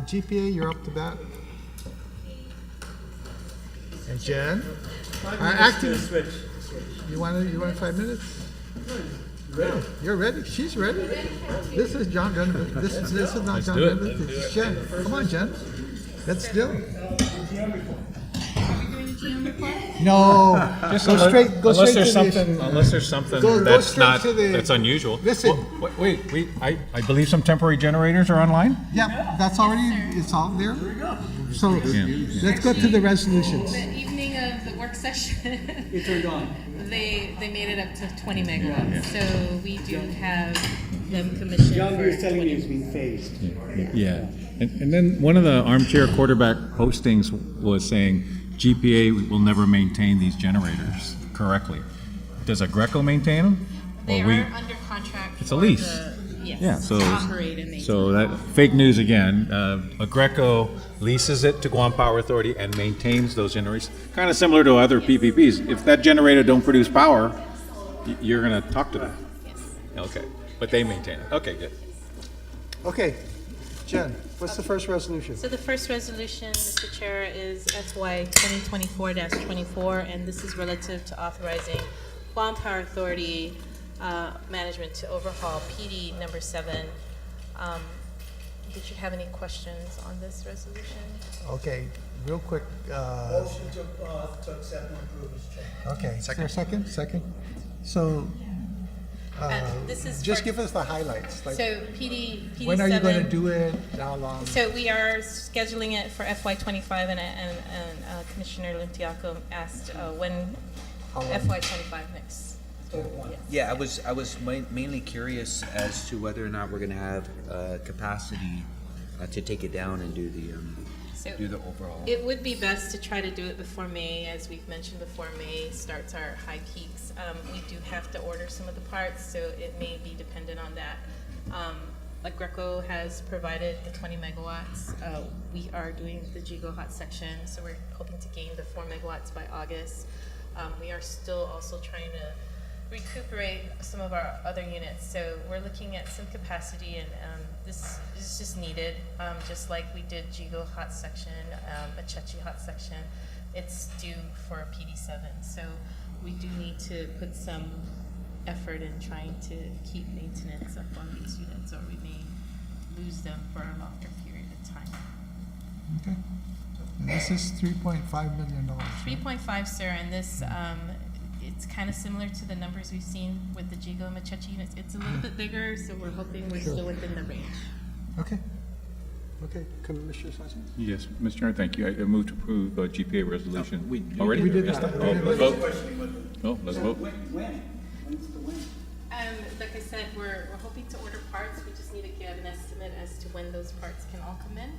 GPA, you're up to bat. And Jen? Acting, Switch. you want 5 minutes? You're ready, she's ready. This is John Donovan, this is not John do it. Donovan, this is Jen. Come on, Jen. Let's do it. Are we doing the GM report? No, Just go unless- straight unless to there's the something, issue. unless there's something Go that's straight not, to the- that's unusual. Listen. Well, wait, I believe some temporary generators are online? Yeah, that's already, it's all there. So, let's go to the resolutions. The evening of the work session. It turned on. They made it up to 20 megawatts, so we do have them commissioned John for was telling me 20. it's being phased. Yeah, and then one of the armchair quarterback postings was saying GPA will never maintain these generators correctly. Does Agreco maintain them? They Or are we? under contract. It's a for lease. yes, Yeah, so, to operate and maintain. so that, fake news again, Agreco leases it to Guam Power Authority and maintains those generators, kind of similar to other PPPs. If that generator don't produce power, you're gonna talk to them. Yes. Okay, but they maintain it, okay, good. Okay, Jen, what's the first resolution? So the first resolution, Mr. Chair, is FY 2024-24, and this is relative to authorizing Guam Power Authority management to overhaul PD number 7. Did you have any questions on this resolution? Okay, real quick, Motion to accept and approve is checked. okay, is there a second? Second? So, This is just for- give us the highlights, like, So PD 7. when are you gonna do it, how long? So we are scheduling it for FY 25, and Commissioner Limtiaco asked when How long? FY 25 next. Yeah, I was mainly curious as to whether or not we're gonna have capacity to take it down and do So the overall. it would be best to try to do it before May, as we've mentioned before. May starts our high peaks. We do have to order some of the parts, so it may be dependent on that. Like Greco has provided the 20 megawatts. We are doing the Jigo hot section, so we're hoping to gain the 4 megawatts by August. We are still also trying to recuperate some of our other units, so we're looking at some capacity, and this is just needed, just like we did Jigo hot section, Machechi hot section. It's due for a PD7, so we do need to put some effort in trying to keep maintenance up on these units, or we may lose them for a longer period of time. Okay, and this is $3.5 million. 3.5, sir, and this, it's kind of similar to the numbers we've seen with the Jigo and Machechi units. It's a little bit bigger, so we're hoping we're still within the range. Okay, okay, Commissioner Sanchez? Yes, Mr. Chairman, thank you. I move to approve GPA resolution. we Already? we did Yes, that. oh, let's vote. No, let's vote. When? When's the when? Like I said, we're hoping to order parts. We just need to get an estimate as to when those parts can all come in.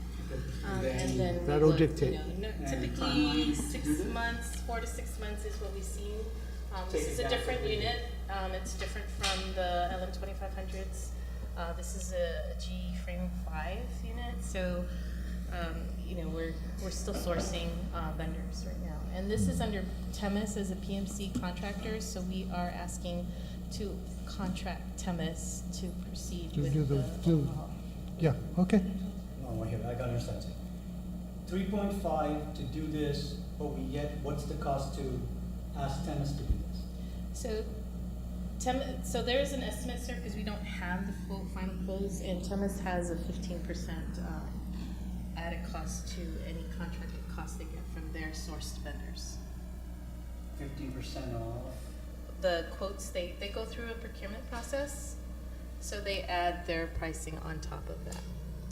And then we That'll would, dictate. typically 6 months, 4 to 6 months is what we've seen. This is a different unit. It's different from the LM2500s. This is a G frame 5 unit, so we're still sourcing vendors right now. And this is under Temis as a PMC contractor, so we are asking to contract Temis to proceed To with do the do- overhaul. Yeah, okay, Oh, wait here, I gotta understand something. 3.5 to do this, but what's the cost to ask tenants to do this? So there's an estimate, sir, because we don't have the full final close, and Temis has a 15% added cost to any contracted cost they get from their sourced vendors. 15% off. The quotes, they go through a procurement process, so they add their pricing on top of that.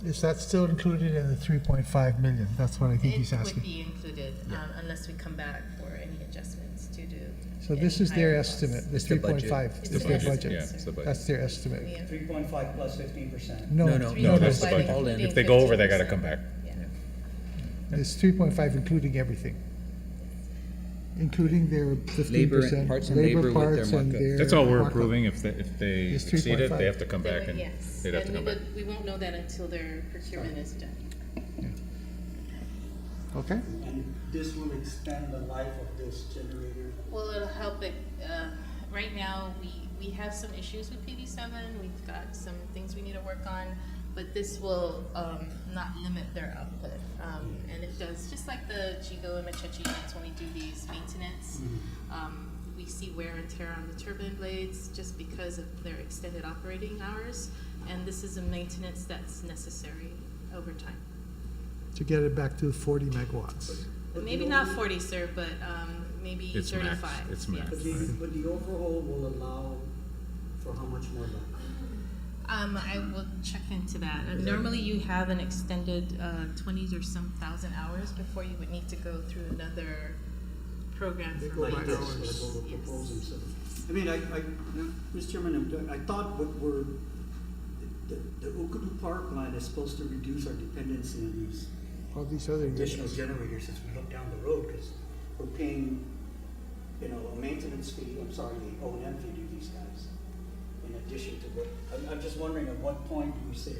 is that still included in the 3.5 million? That's what I think he's It would asking. be included, unless we come back for any adjustments to do. So this any is their higher costs. estimate, the It's the budget. 3.5 It's is the their budget. budget. Yeah, it's the budget. That's their estimate. We have 3.5 plus 15%. No, No, no, No, that's the 3.5 budget. All in. If they go over, they gotta come back. Yeah. it's 3.5 including everything. Including their 15%. Parts and labor with their parts and markup. their That's all we're markup. approving. If they It's exceed it, 3.5. they have to come They back would- and yes. they'd have to come back. We won't know that until their procurement is done. Okay, And this will extend the life of this generator. Well, it'll help it, right now, we have some issues with PD7, we've got some things we need to work on, but this will, not limit their output. And it does, just like the Jigo and Machechi units, when we do these maintenance, we see wear and tear on the turbine blades just because of their extended operating hours, and this is a maintenance that's necessary over time. to get it back to 40 megawatts. Maybe not 40, sir, but maybe It's 35. max, it's yes. max. But the overhaul will allow for how much more back? I will check into that. Normally, you have an extended 20 or some thousand hours before you would need to go through another program for go by Like this, hours. like what we're Yes. proposing, so. I mean, Mr. Chairman, I thought the Ukudu power plant is supposed to reduce our dependency on these All these other additional units. generators as we look down the road, because we're paying, a maintenance fee, the O&M fee to these guys, in addition to what, I'm just wondering, at what point do we say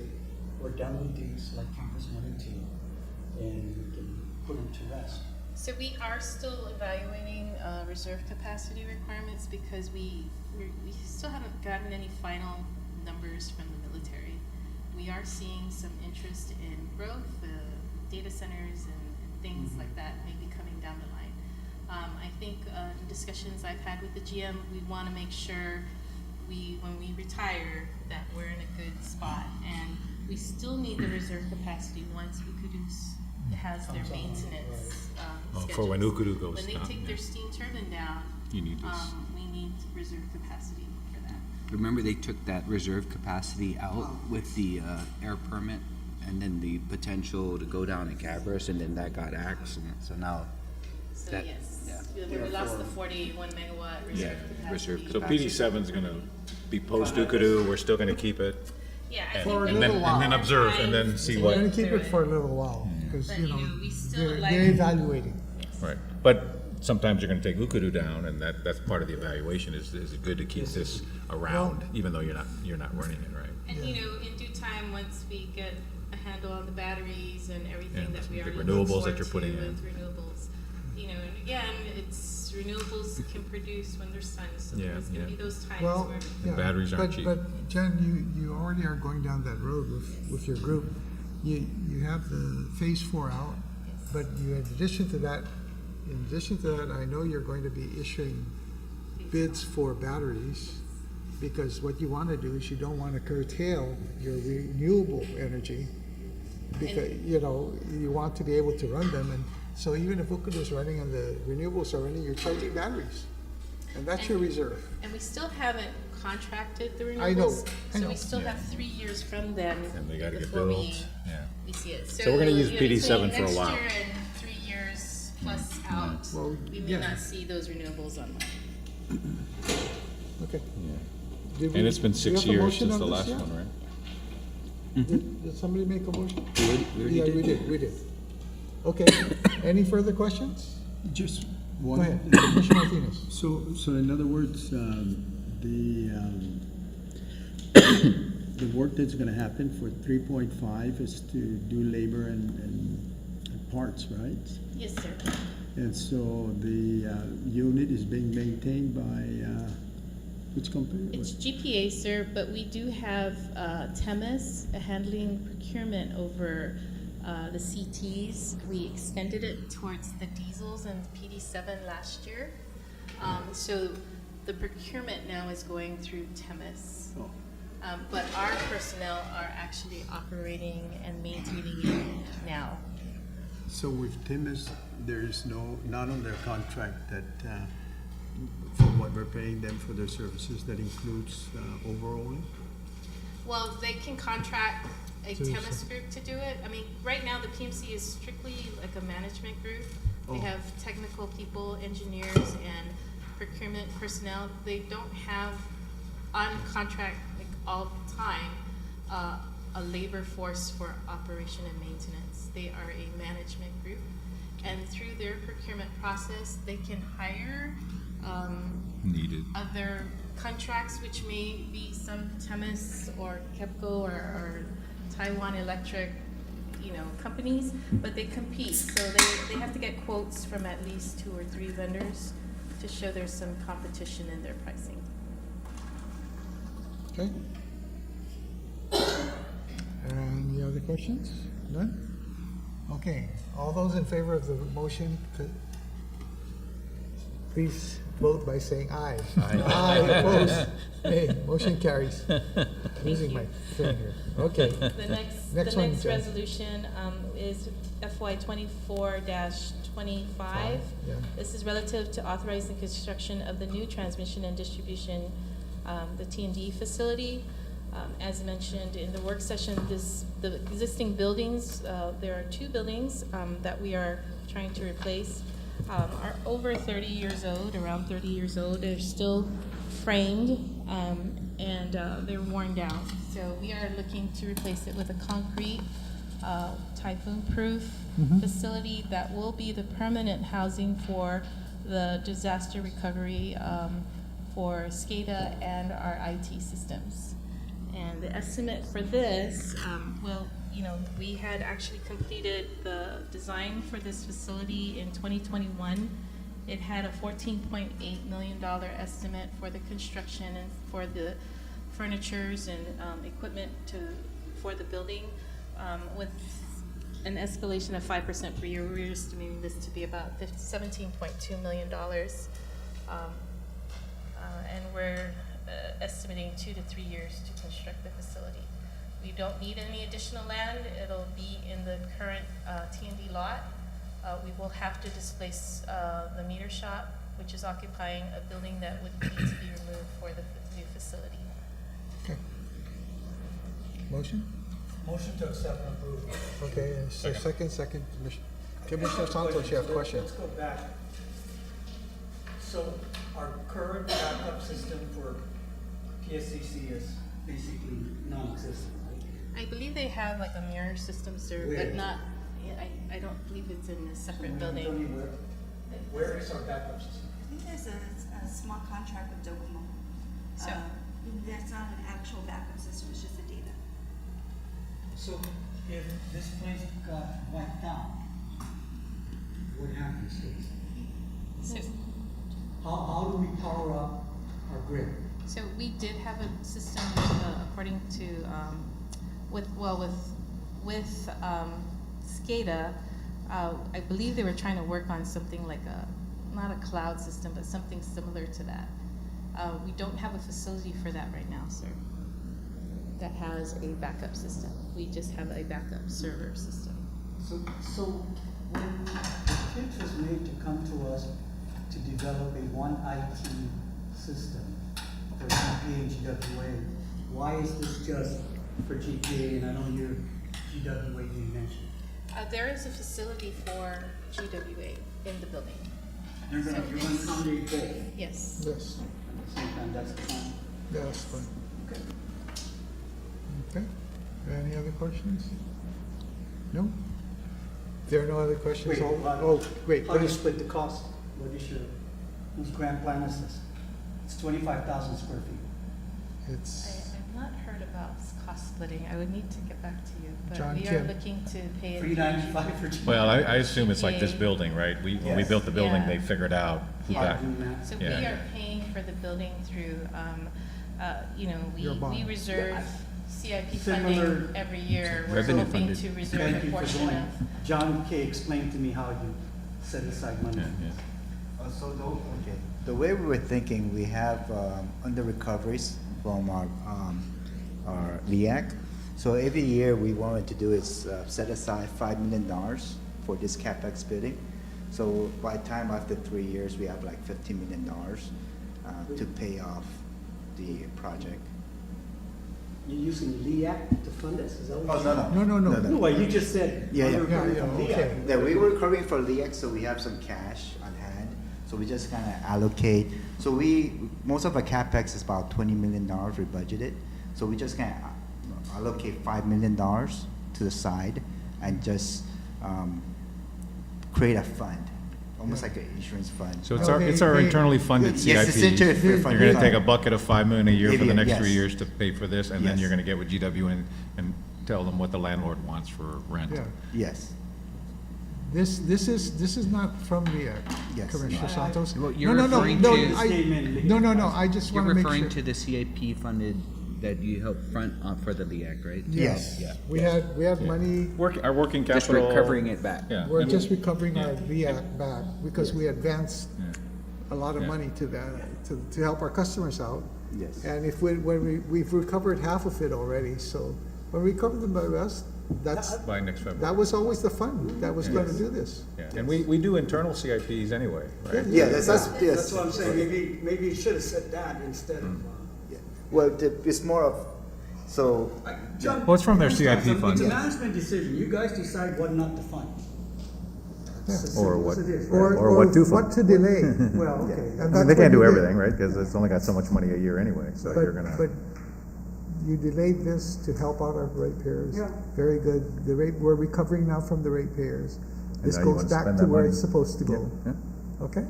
we're done with these, like campus 1 and 2, and we can put them to rest? So we are still evaluating reserve capacity requirements because we still haven't gotten any final numbers from the military. We are seeing some interest in growth, data centers and things like that maybe coming down the line. I think in discussions I've had with the GM, we want to make sure when we retire that we're in a good spot, and we still need the reserve capacity once Ukudu's has their maintenance For when schedules. Ukudu goes When they down, take yeah. their steam turbine down, You need this. we need reserve capacity for that. Remember, they took that reserve capacity out with the air permit, and then the potential to go down to Cabras, and then that got axed, and so now, So That- yes, yeah. we lost the 41 megawatt reserve capacity. reserve So capacity. PD7's gonna be post Ukudu, we're still gonna keep it, Yeah, I and think For a and little then while. observe, and then see what. We're gonna keep it for a little while, because, But, we still they're, like. they're evaluating. Right, but sometimes you're gonna take Ukudu down, and that's part of the evaluation, is it good to keep this around, Well- even though you're not running it, right? And in due time, once we get a handle on the batteries and everything Yeah, that we the are looking renewables forward that you're putting to in. with renewables, and again, it's renewables can produce when there's sun, so Yeah, there's gonna yeah. be those times Well, where. The yeah, batteries aren't but- cheap. But Jen, you already are going down that road with your group. You have the phase 4 out, but in addition to that, I know you're going to be issuing bids for batteries, because what you want to do is you don't want to curtail your renewable energy, because, you want to be able to run them, and so even if Ukudu is running and the renewables are running, you're charging batteries, and that's your reserve. And we still haven't contracted the renewables. I know. So we still have 3 years from them. And they gotta get before we- built, yeah. We see it. So we're gonna use PD7 for a while. Next year and 3 years plus out, Well, we may yeah. not see those renewables online. Okay. And it's been do we 6 have a years motion since on the this last yet? one, right? Did somebody make a motion? We Yeah, already we did. Okay, any further questions? Just Go one. ahead, Commissioner Martinez. So in other words, the work that's gonna happen for 3.5 is to do labor and parts, right? Yes, sir. And so the unit is being maintained by which company? It's GPA, sir, but we do have Temis handling procurement over the CTs. We extended it towards the diesels and PD7 last year. So the procurement now is going through Temis. Oh. But our personnel are actually operating and maintaining it now. So with Timis, there's not on their contract that, for what we're paying them for their services, that includes overhauling? Well, they can contract a Temis group to do it. I mean, right now, the PMC is strictly like a management group. They Oh. have technical people, engineers, and procurement personnel. They don't have on contract, like all the time, a labor force for operation and maintenance. They are a management group. And through their procurement process, they can hire, Needed. other contracts, which may be some Temis or Kepco or Taiwan Electric, companies, but they compete. So they have to get quotes from at least 2 or 3 vendors to show there's some competition in their pricing. Okay. Any other questions? None? Okay, all those in favor of the motion, please vote by saying aye. Aye, opposed, nay, motion carries. Losing my thing here. Okay, The next Next one, Jen. resolution is FY 24-25. yeah. This is relative to authorizing construction of the new transmission and distribution, the T&D facility. As mentioned in the work session, the existing buildings, there are 2 buildings that we are trying to replace, are over 30 years old, around 30 years old. They're still framed, and they're worn down. So we are looking to replace it with a concrete, typhoon-proof facility that will be the permanent housing for the disaster recovery for SCADA and our IT systems. And the estimate for this, we had actually completed the design for this facility in 2021. It had a $14.8 million estimate for the construction and for the furnitures and equipment for the building, with an escalation of 5% per year. We're estimating this to be about $17.2 million. And we're estimating 2 to 3 years to construct the facility. We don't need any additional land. It'll be in the current T&D lot. We will have to displace the meter shop, which is occupying a building that would need to be removed for the new facility. Okay. Motion? Motion to accept and approve. Okay, and so second, Commissioner Santos, you have a question? Let's go back. So our current backup system for PSCC is basically non-existent, right? I believe they have like a mirror system, sir, Where? but not, I don't believe it's in a separate Tell me building. where is our backup system? I think there's a small contract with Gpwa. So- That's not an actual backup system, it's just a data. So if this place got wiped out, what happens? So, How do we power up our grid? so we did have a system according to, with SCADA, I believe they were trying to work on something like not a cloud system, but something similar to that. We don't have a facility for that right now, sir, that has a backup system. We just have a backup server system. So when the pitch was made to come to us to develop a one IT system for GPA and GWA, why is this just for GPA and I don't hear GWA being mentioned? There is a facility for GWA in the building. You're gonna accommodate both Yes. Yes, at the same time, that's fine. yeah, that's fine. Okay. Okay, any other questions? No? If there are no other questions, Wait, all, what? oh, wait, How do you split the cost? What is whose grand plan is this? It's 25,000 square feet. it's, I've not heard about cost splitting. I would need to get back to you, John but we are Kim. looking to pay it. 395 for GPA. Well, I assume it's like this building, right? When we Yes. built the building, Yeah. they figured out who Yeah. back. So we Yeah. are paying for the building through, Your bond. we reserve CIP Similar- funding every year. We're Revenue hoping funded. to reserve Thank a you for portion going. of. John Kay explained to me how you set aside money. Yeah, yeah. The way we were thinking, we have under recoveries from our LEAC. So every year we wanted to do is set aside $5 million for this CapEx bidding. So by the time after 3 years, we have like $15 million to pay off the project. You're using LEAC to fund this, is that what you're saying? no, no. No, well, you just said. Yeah, yeah. we're recovering from Yeah, LEAC. okay. Yeah, we were recovering for LEAC, so we have some cash on hand. So we just kind of allocate. So most of our CapEx is about $20 million we budgeted. So we just kind of allocate $5 million to the side and just create a fund, almost like an insurance fund. So Okay, it's our hey, internally funded Yes, it's CIP. internally You're funded. gonna take a bucket of $5 million a year for the Maybe, next yes. 3 years to pay for this, and then Yes. you're gonna get with GW and tell them what the landlord wants for rent. Yeah, Yes. this is not from the, Yes. Commissioner Santos. Well, you're No, referring no, to- no, I just You're want to make sure. referring to the CIP funded that you help front for the LEAC, right? Yes. Yeah. We had money, Our working Just capital. recovering it back. Yeah. we're and- just recovering our Yeah. VAC back because we advanced a lot of Yeah. money to that, to help our customers out. Yes. And if we've recovered half of it already, so when we recover the rest, that's, By next February. that was always the fund that was gonna Yes. do this. Yeah, and we do internal CIPs anyway, right? Yeah, that's That's yes. what I'm saying, maybe you should have said that instead of, Yeah. Well, it's more of, so, John. Well, it's from their CIP It's fund. a management decision, you guys decide what not to fund. It's as Or simple what- as it is, Or, right? Or what to fund. What to delay. Well, okay. And I mean, that's they can't what do you did. everything, right? Because it's only got so much money a year anyway, so you're gonna. But you delayed this to help out our ratepayers. Yeah. Very good. We're recovering now from the ratepayers. This now you goes wanna back spend to that where money. it's supposed to go. Yeah. Okay?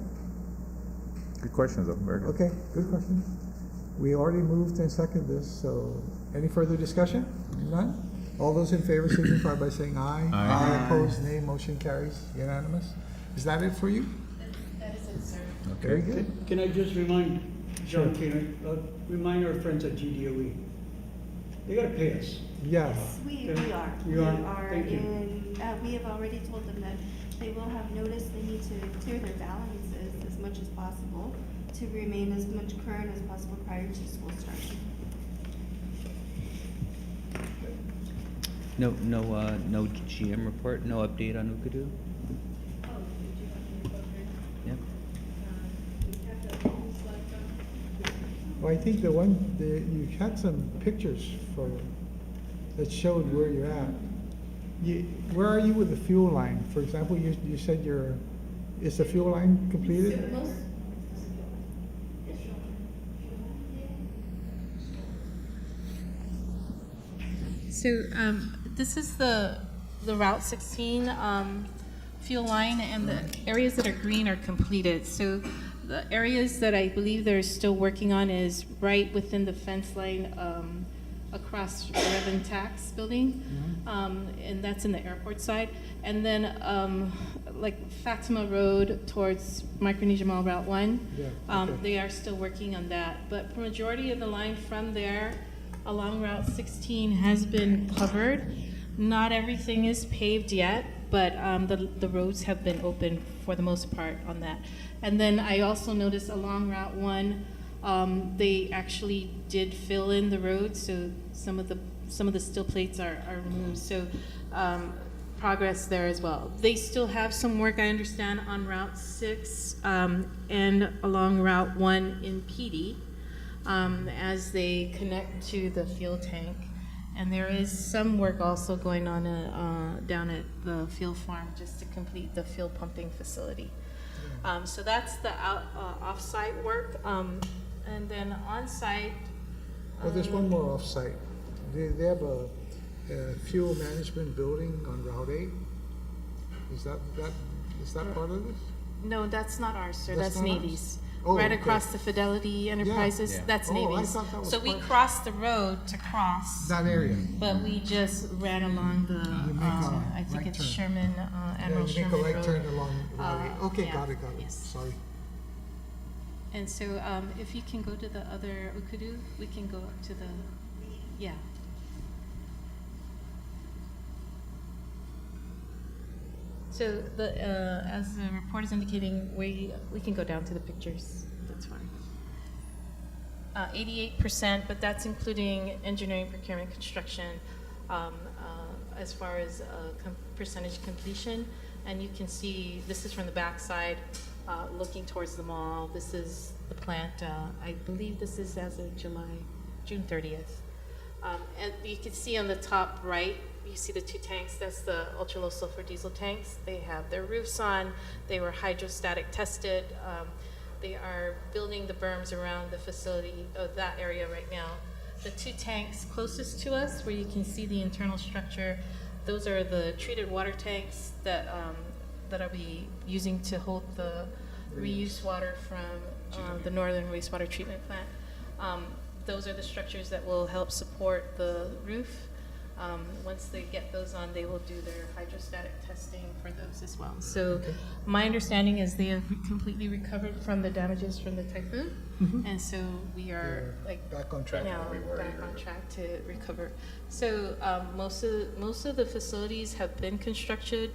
Good questions, though, very good. Okay, good question. We already moved and seconded this, so any further discussion? None? All those in favor signify by saying aye. Aye. Opposed, nay. Motion carries. Unanimous. Is that it for you? That is it, sir. Very good. Can I just remind, John, can I remind our friends at GDOE? They gotta pay us. Yeah. We Okay. are. You We are? Thank you. we have already told them that they will have notice, they need to clear their balances as much as possible to remain as much current as possible prior to school start. No GM report, no update on Ukadu? Yep. Well, I think you had some pictures that showed where you're at. Where are you with the fuel line? For example, you said is the fuel line completed? So, this is the Route 16, fuel line, and the areas that are green are completed. So the areas that I believe they're still working on is right within the fence line, across Revan Tax Building, and that's in the airport side. And then, like Fatima Road towards Micronesia Mall Route 1, Yeah, okay. they are still working on that. But the majority of the line from there along Route 16 has been covered. Not everything is paved yet, but the roads have been open for the most part on that. And then I also noticed along Route 1, they actually did fill in the road, so some of the steel plates are removed. So progress there as well. They still have some work, I understand, on Route 6 and along Route 1 in PD. As they connect to the fuel tank. And there is some work also going on down at the fuel farm just to complete the fuel pumping facility. So that's the off-site work. And then on-site. Well, there's one more off-site. They have a fuel management building on Route 8. Is that part of this? No, that's not ours, sir. That's That's not ours? Navy's. Oh, Right okay. across the Fidelity Enterprises, Yeah. that's Oh, I Navy's. thought that was So we part- crossed the road to cross. That area. But we just ran along the, You make a I think right it's turn. Sherman, Admiral Yeah, you make Sherman a right Road. turn along Route 8. Okay, yeah, got it. yes. Sorry. And so, if you can go to the other Ukudu, we can go up to the, yeah. So the, as the report is indicating, we can go down to the pictures, that's fine. 88%, but that's including engineering, procurement, construction, as far as percentage completion. And you can see, this is from the backside, looking towards the mall. This is the plant, I believe this is as of June 30th. And you can see on the top right, you see the two tanks, that's the ultra-low sulfur diesel tanks. They have their roofs on, they were hydrostatic tested. They are building the berms around the facility, that area right now. The two tanks closest to us, where you can see the internal structure, those are the treated water tanks that I'll be using to hold the reuse water from the Northern Wastewater Treatment Plant. Those are the structures that will help support the roof. Once they get those on, they will do their hydrostatic testing for those as well. So my understanding is they have completely recovered from the damages from the typhoon. And so we are like Back on track. now back on track to recover. So most of the facilities have been constructed.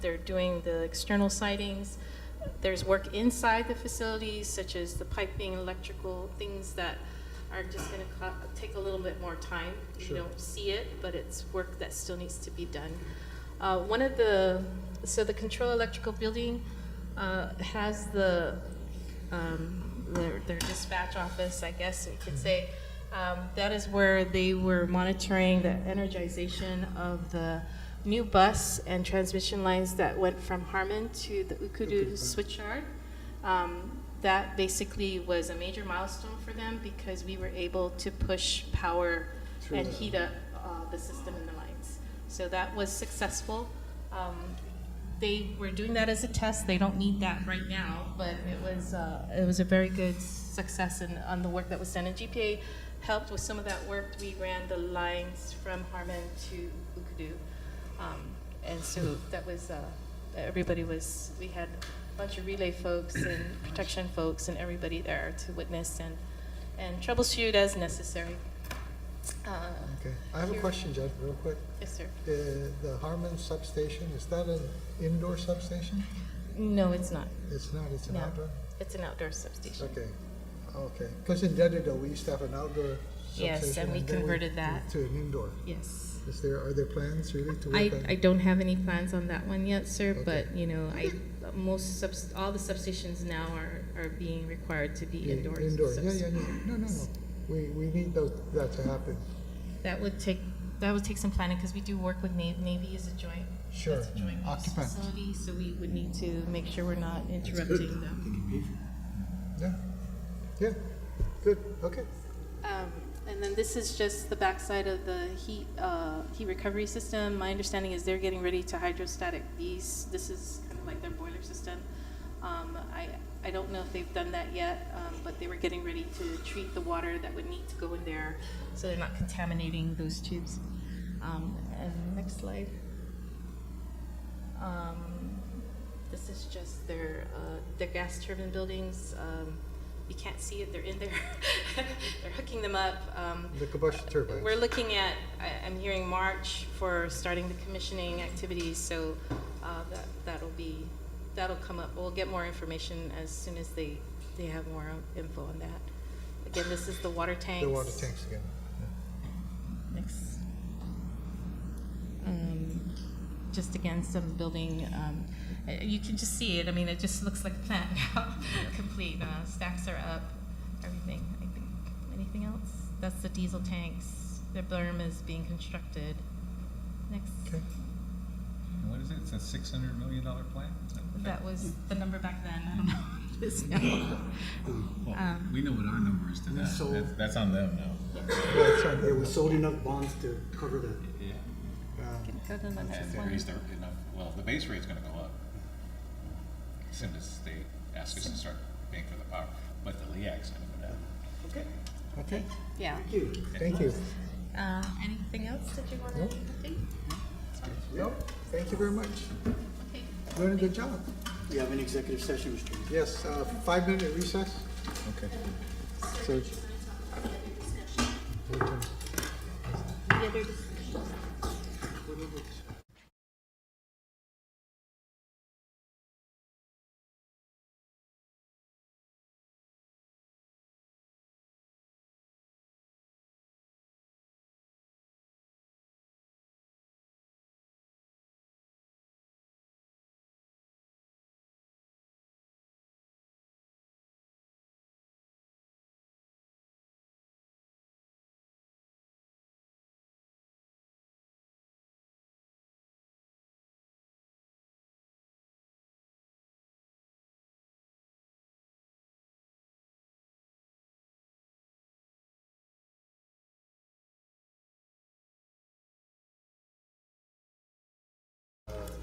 They're doing the external sidings. there's work inside the facilities, such as the piping, electrical, things that are just gonna take a little bit more time. You don't see it, but it's work that still needs to be done. So the control electrical building has their dispatch office, I guess we could say. That is where they were monitoring the energization of the new bus and transmission lines that went from Harmon to the Ukudu switchyard. That basically was a major milestone for them because we were able to push power and heat up the system in the lines. So that was successful. They were doing that as a test. They don't need that right now, but it was a very good success on the work that was done. And GPA helped with some of that work. We ran the lines from Harmon to Ukudu. And so that was, we had a bunch of relay folks and protection folks and everybody there to witness and troubleshoot as necessary. Okay, I have a question, Judge, real quick. Yes, sir. The Harmon substation, is that an indoor substation? No, it's not. It's not, it's an No, outdoor? it's an outdoor substation. Okay. Because in Dededo, we used to have an outdoor substation. Yes, and we then converted that. to an indoor. Yes. Are there plans really to work on? I don't have any plans on that one yet, sir, but you know, all the substations now are being required to be indoors. Indoor, yeah. No. We need that to happen. That would take some planning because we do work with Navy as a joint. Sure. It's a joint use Occupant. facility, so we would need to make sure we're not interrupting them. Yeah, good, okay. And then this is just the backside of the heat recovery system. My understanding is they're getting ready to hydrostatic these. This is kind of like their boiler system. I don't know if they've done that yet, but they were getting ready to treat the water that would need to go in there so they're not contaminating those tubes. And next slide. This is just their gas turbine buildings. You can't see it, they're in there. They're hooking them up. The combustion turbines. We're looking at, I'm hearing March for starting the commissioning activities, so that'll come up. We'll get more information as soon as they have more info on that. Again, this is the water tanks. The water tanks again. Next. Just again, some building, you can just see it. I mean, it just looks like a plant now, complete. Stacks are up, everything, I think. Anything else? That's the diesel tanks. The berm is being constructed. Next. Okay. And what is it? It's a $600 million plan? That was the number back then. I don't know what it is now. Well, we know what our number is to that. That's on them now. Yeah, we sold enough bonds to cover that. Yeah. Can go to the next And they one. raised well, the base rate's gonna go up. As soon as they ask us to start paying for the power, but the LEAC's gonna go down. Okay, Yeah. Thank you. thank you. Anything else that you want to Nope. update? No, thank you very much. Okay. Doing a good job. We have an executive session, Mr. Chairman. Yes, 5-minute recess. Okay. So. The other discussion.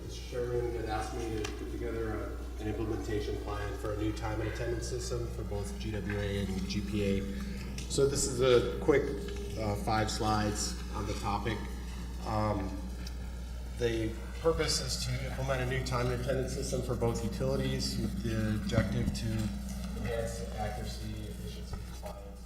Mr. Chairman had asked me to put together an implementation plan for a new time and attendance system for both GWA and GPA. So this is a quick 5 slides on the topic. The purpose is to implement a new time and attendance system for both utilities with the objective to enhance accuracy, efficiency, compliance.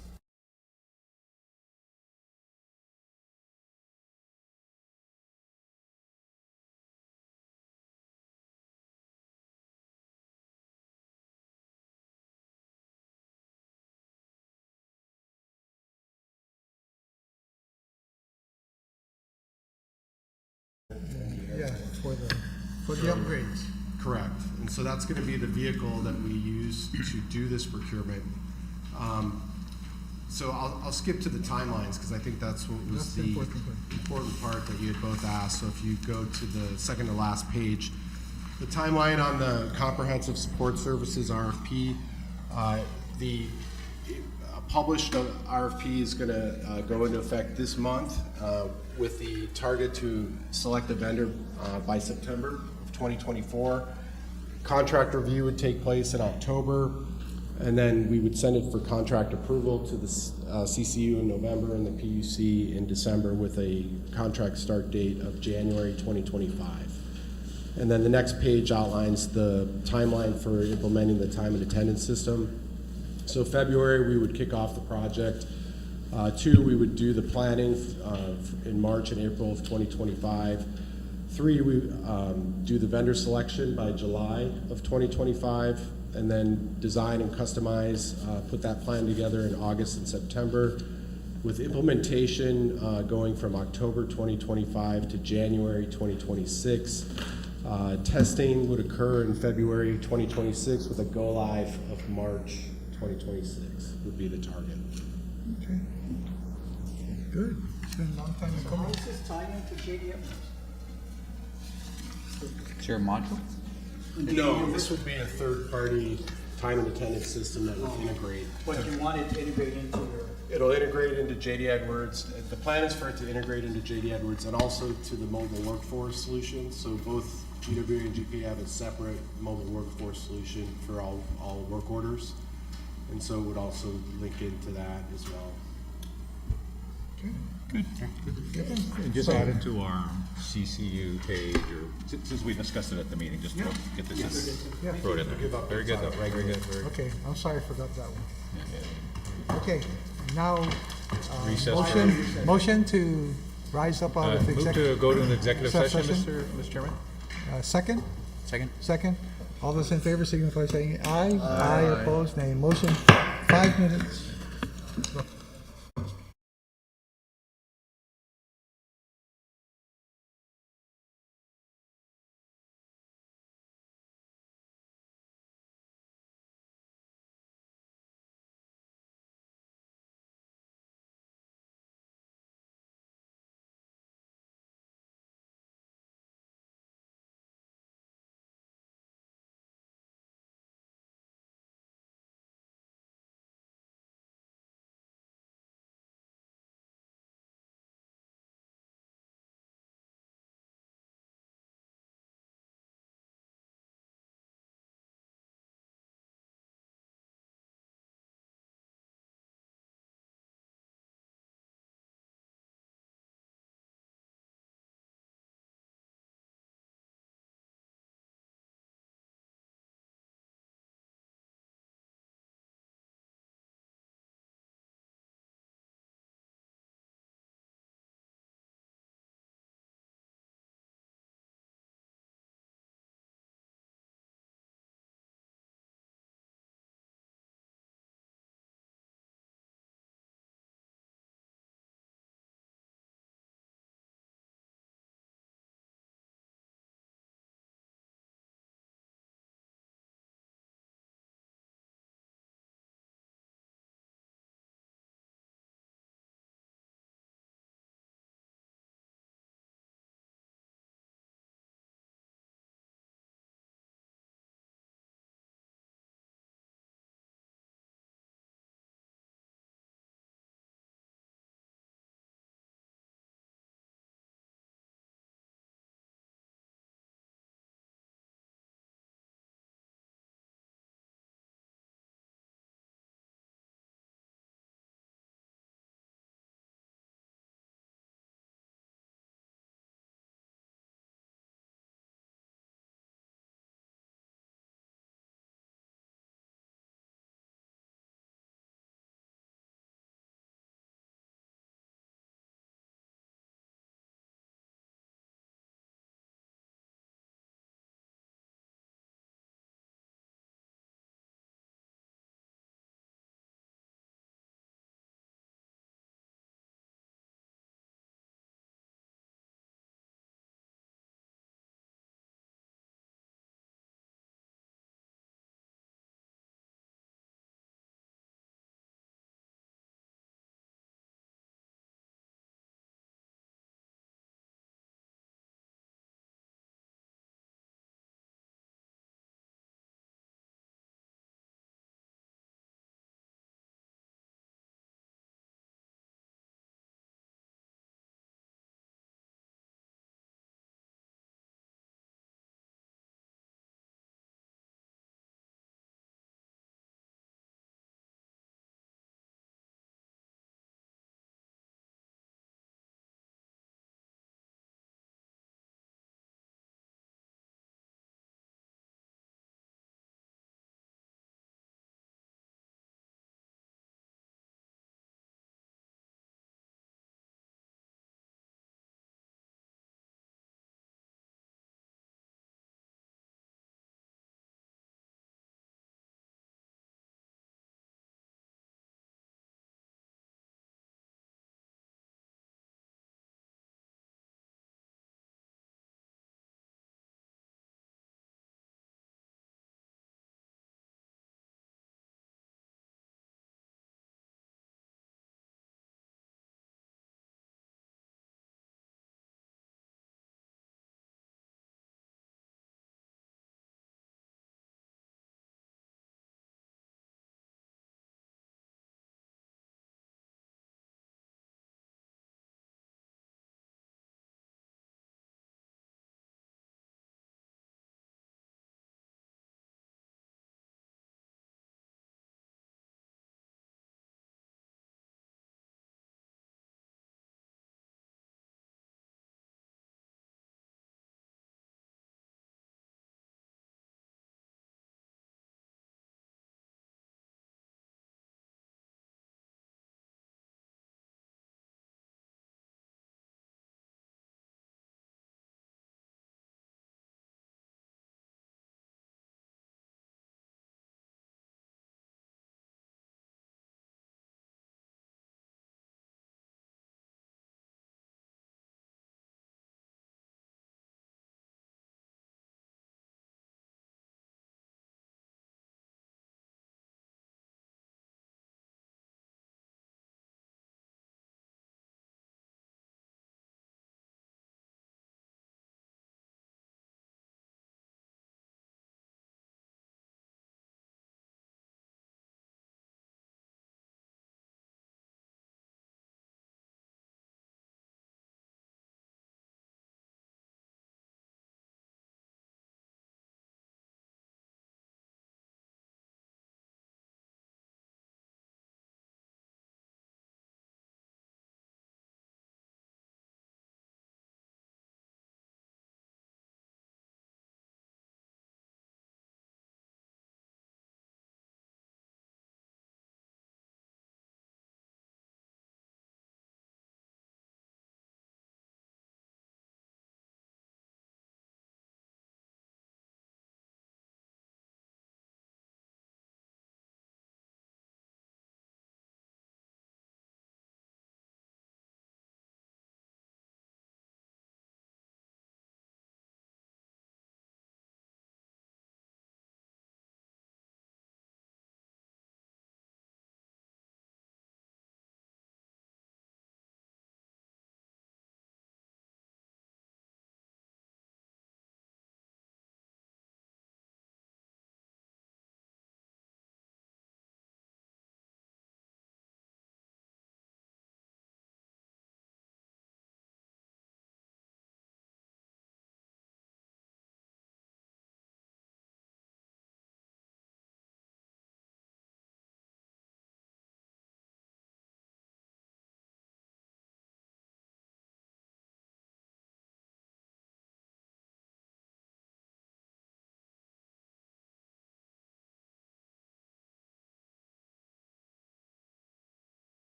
for the upgrades. Correct. And so that's going to be the vehicle that we use to do this procurement. So I'll skip to the timelines because I think that's what was That's the the important part. important part that you had both asked. So if you go to the second to last page, the timeline on the comprehensive support services RFP, the published RFP is going to go into effect this month with the target to select a vendor by September of 2024. Contract review would take place in October, and then we would send it for contract approval to the CCU in November and the PUC in December with a contract start date of January 2025. And then the next page outlines the timeline for implementing the time and attendance system. So February, we would kick off the project. 2, we would do the planning in March and April of 2025. 3, we do the vendor selection by July of 2025, and then design and customize, put that plan together in August and September, with implementation going from October 2025 to January 2026. Testing would occur in February 2026 with a go-live of March 2026 would be the target. Okay. Good. It's been a long time How coming. does this tie into JDM? Is there a module? No, this would be a third-party time and attendance system that would integrate. But you want it to integrate into your, It'll integrate into JD Edwards. The plan is for it to integrate into JD Edwards and also to the mobile workforce solution. So both GWA and GPA have a separate mobile workforce solution for all work orders. And so it would also link into that as well. Just add it to our CCU page, or since we discussed it at the meeting, just to get this, Yeah. throw it in there. Very good, though, very good, very good. Okay, I'm sorry, I forgot that one. Yeah, Okay, now, Recess. motion to rise up out of Move to executive. go to an executive session, Session. Mr. Chairman? Second? Second? Second? All those in favor signify by saying aye. Aye, opposed, nay. Motion, 5 minutes.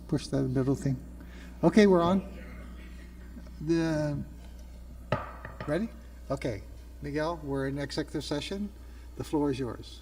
push that middle thing. Okay, we're on. Ready? Okay, Miguel, we're in executive session. The floor is yours.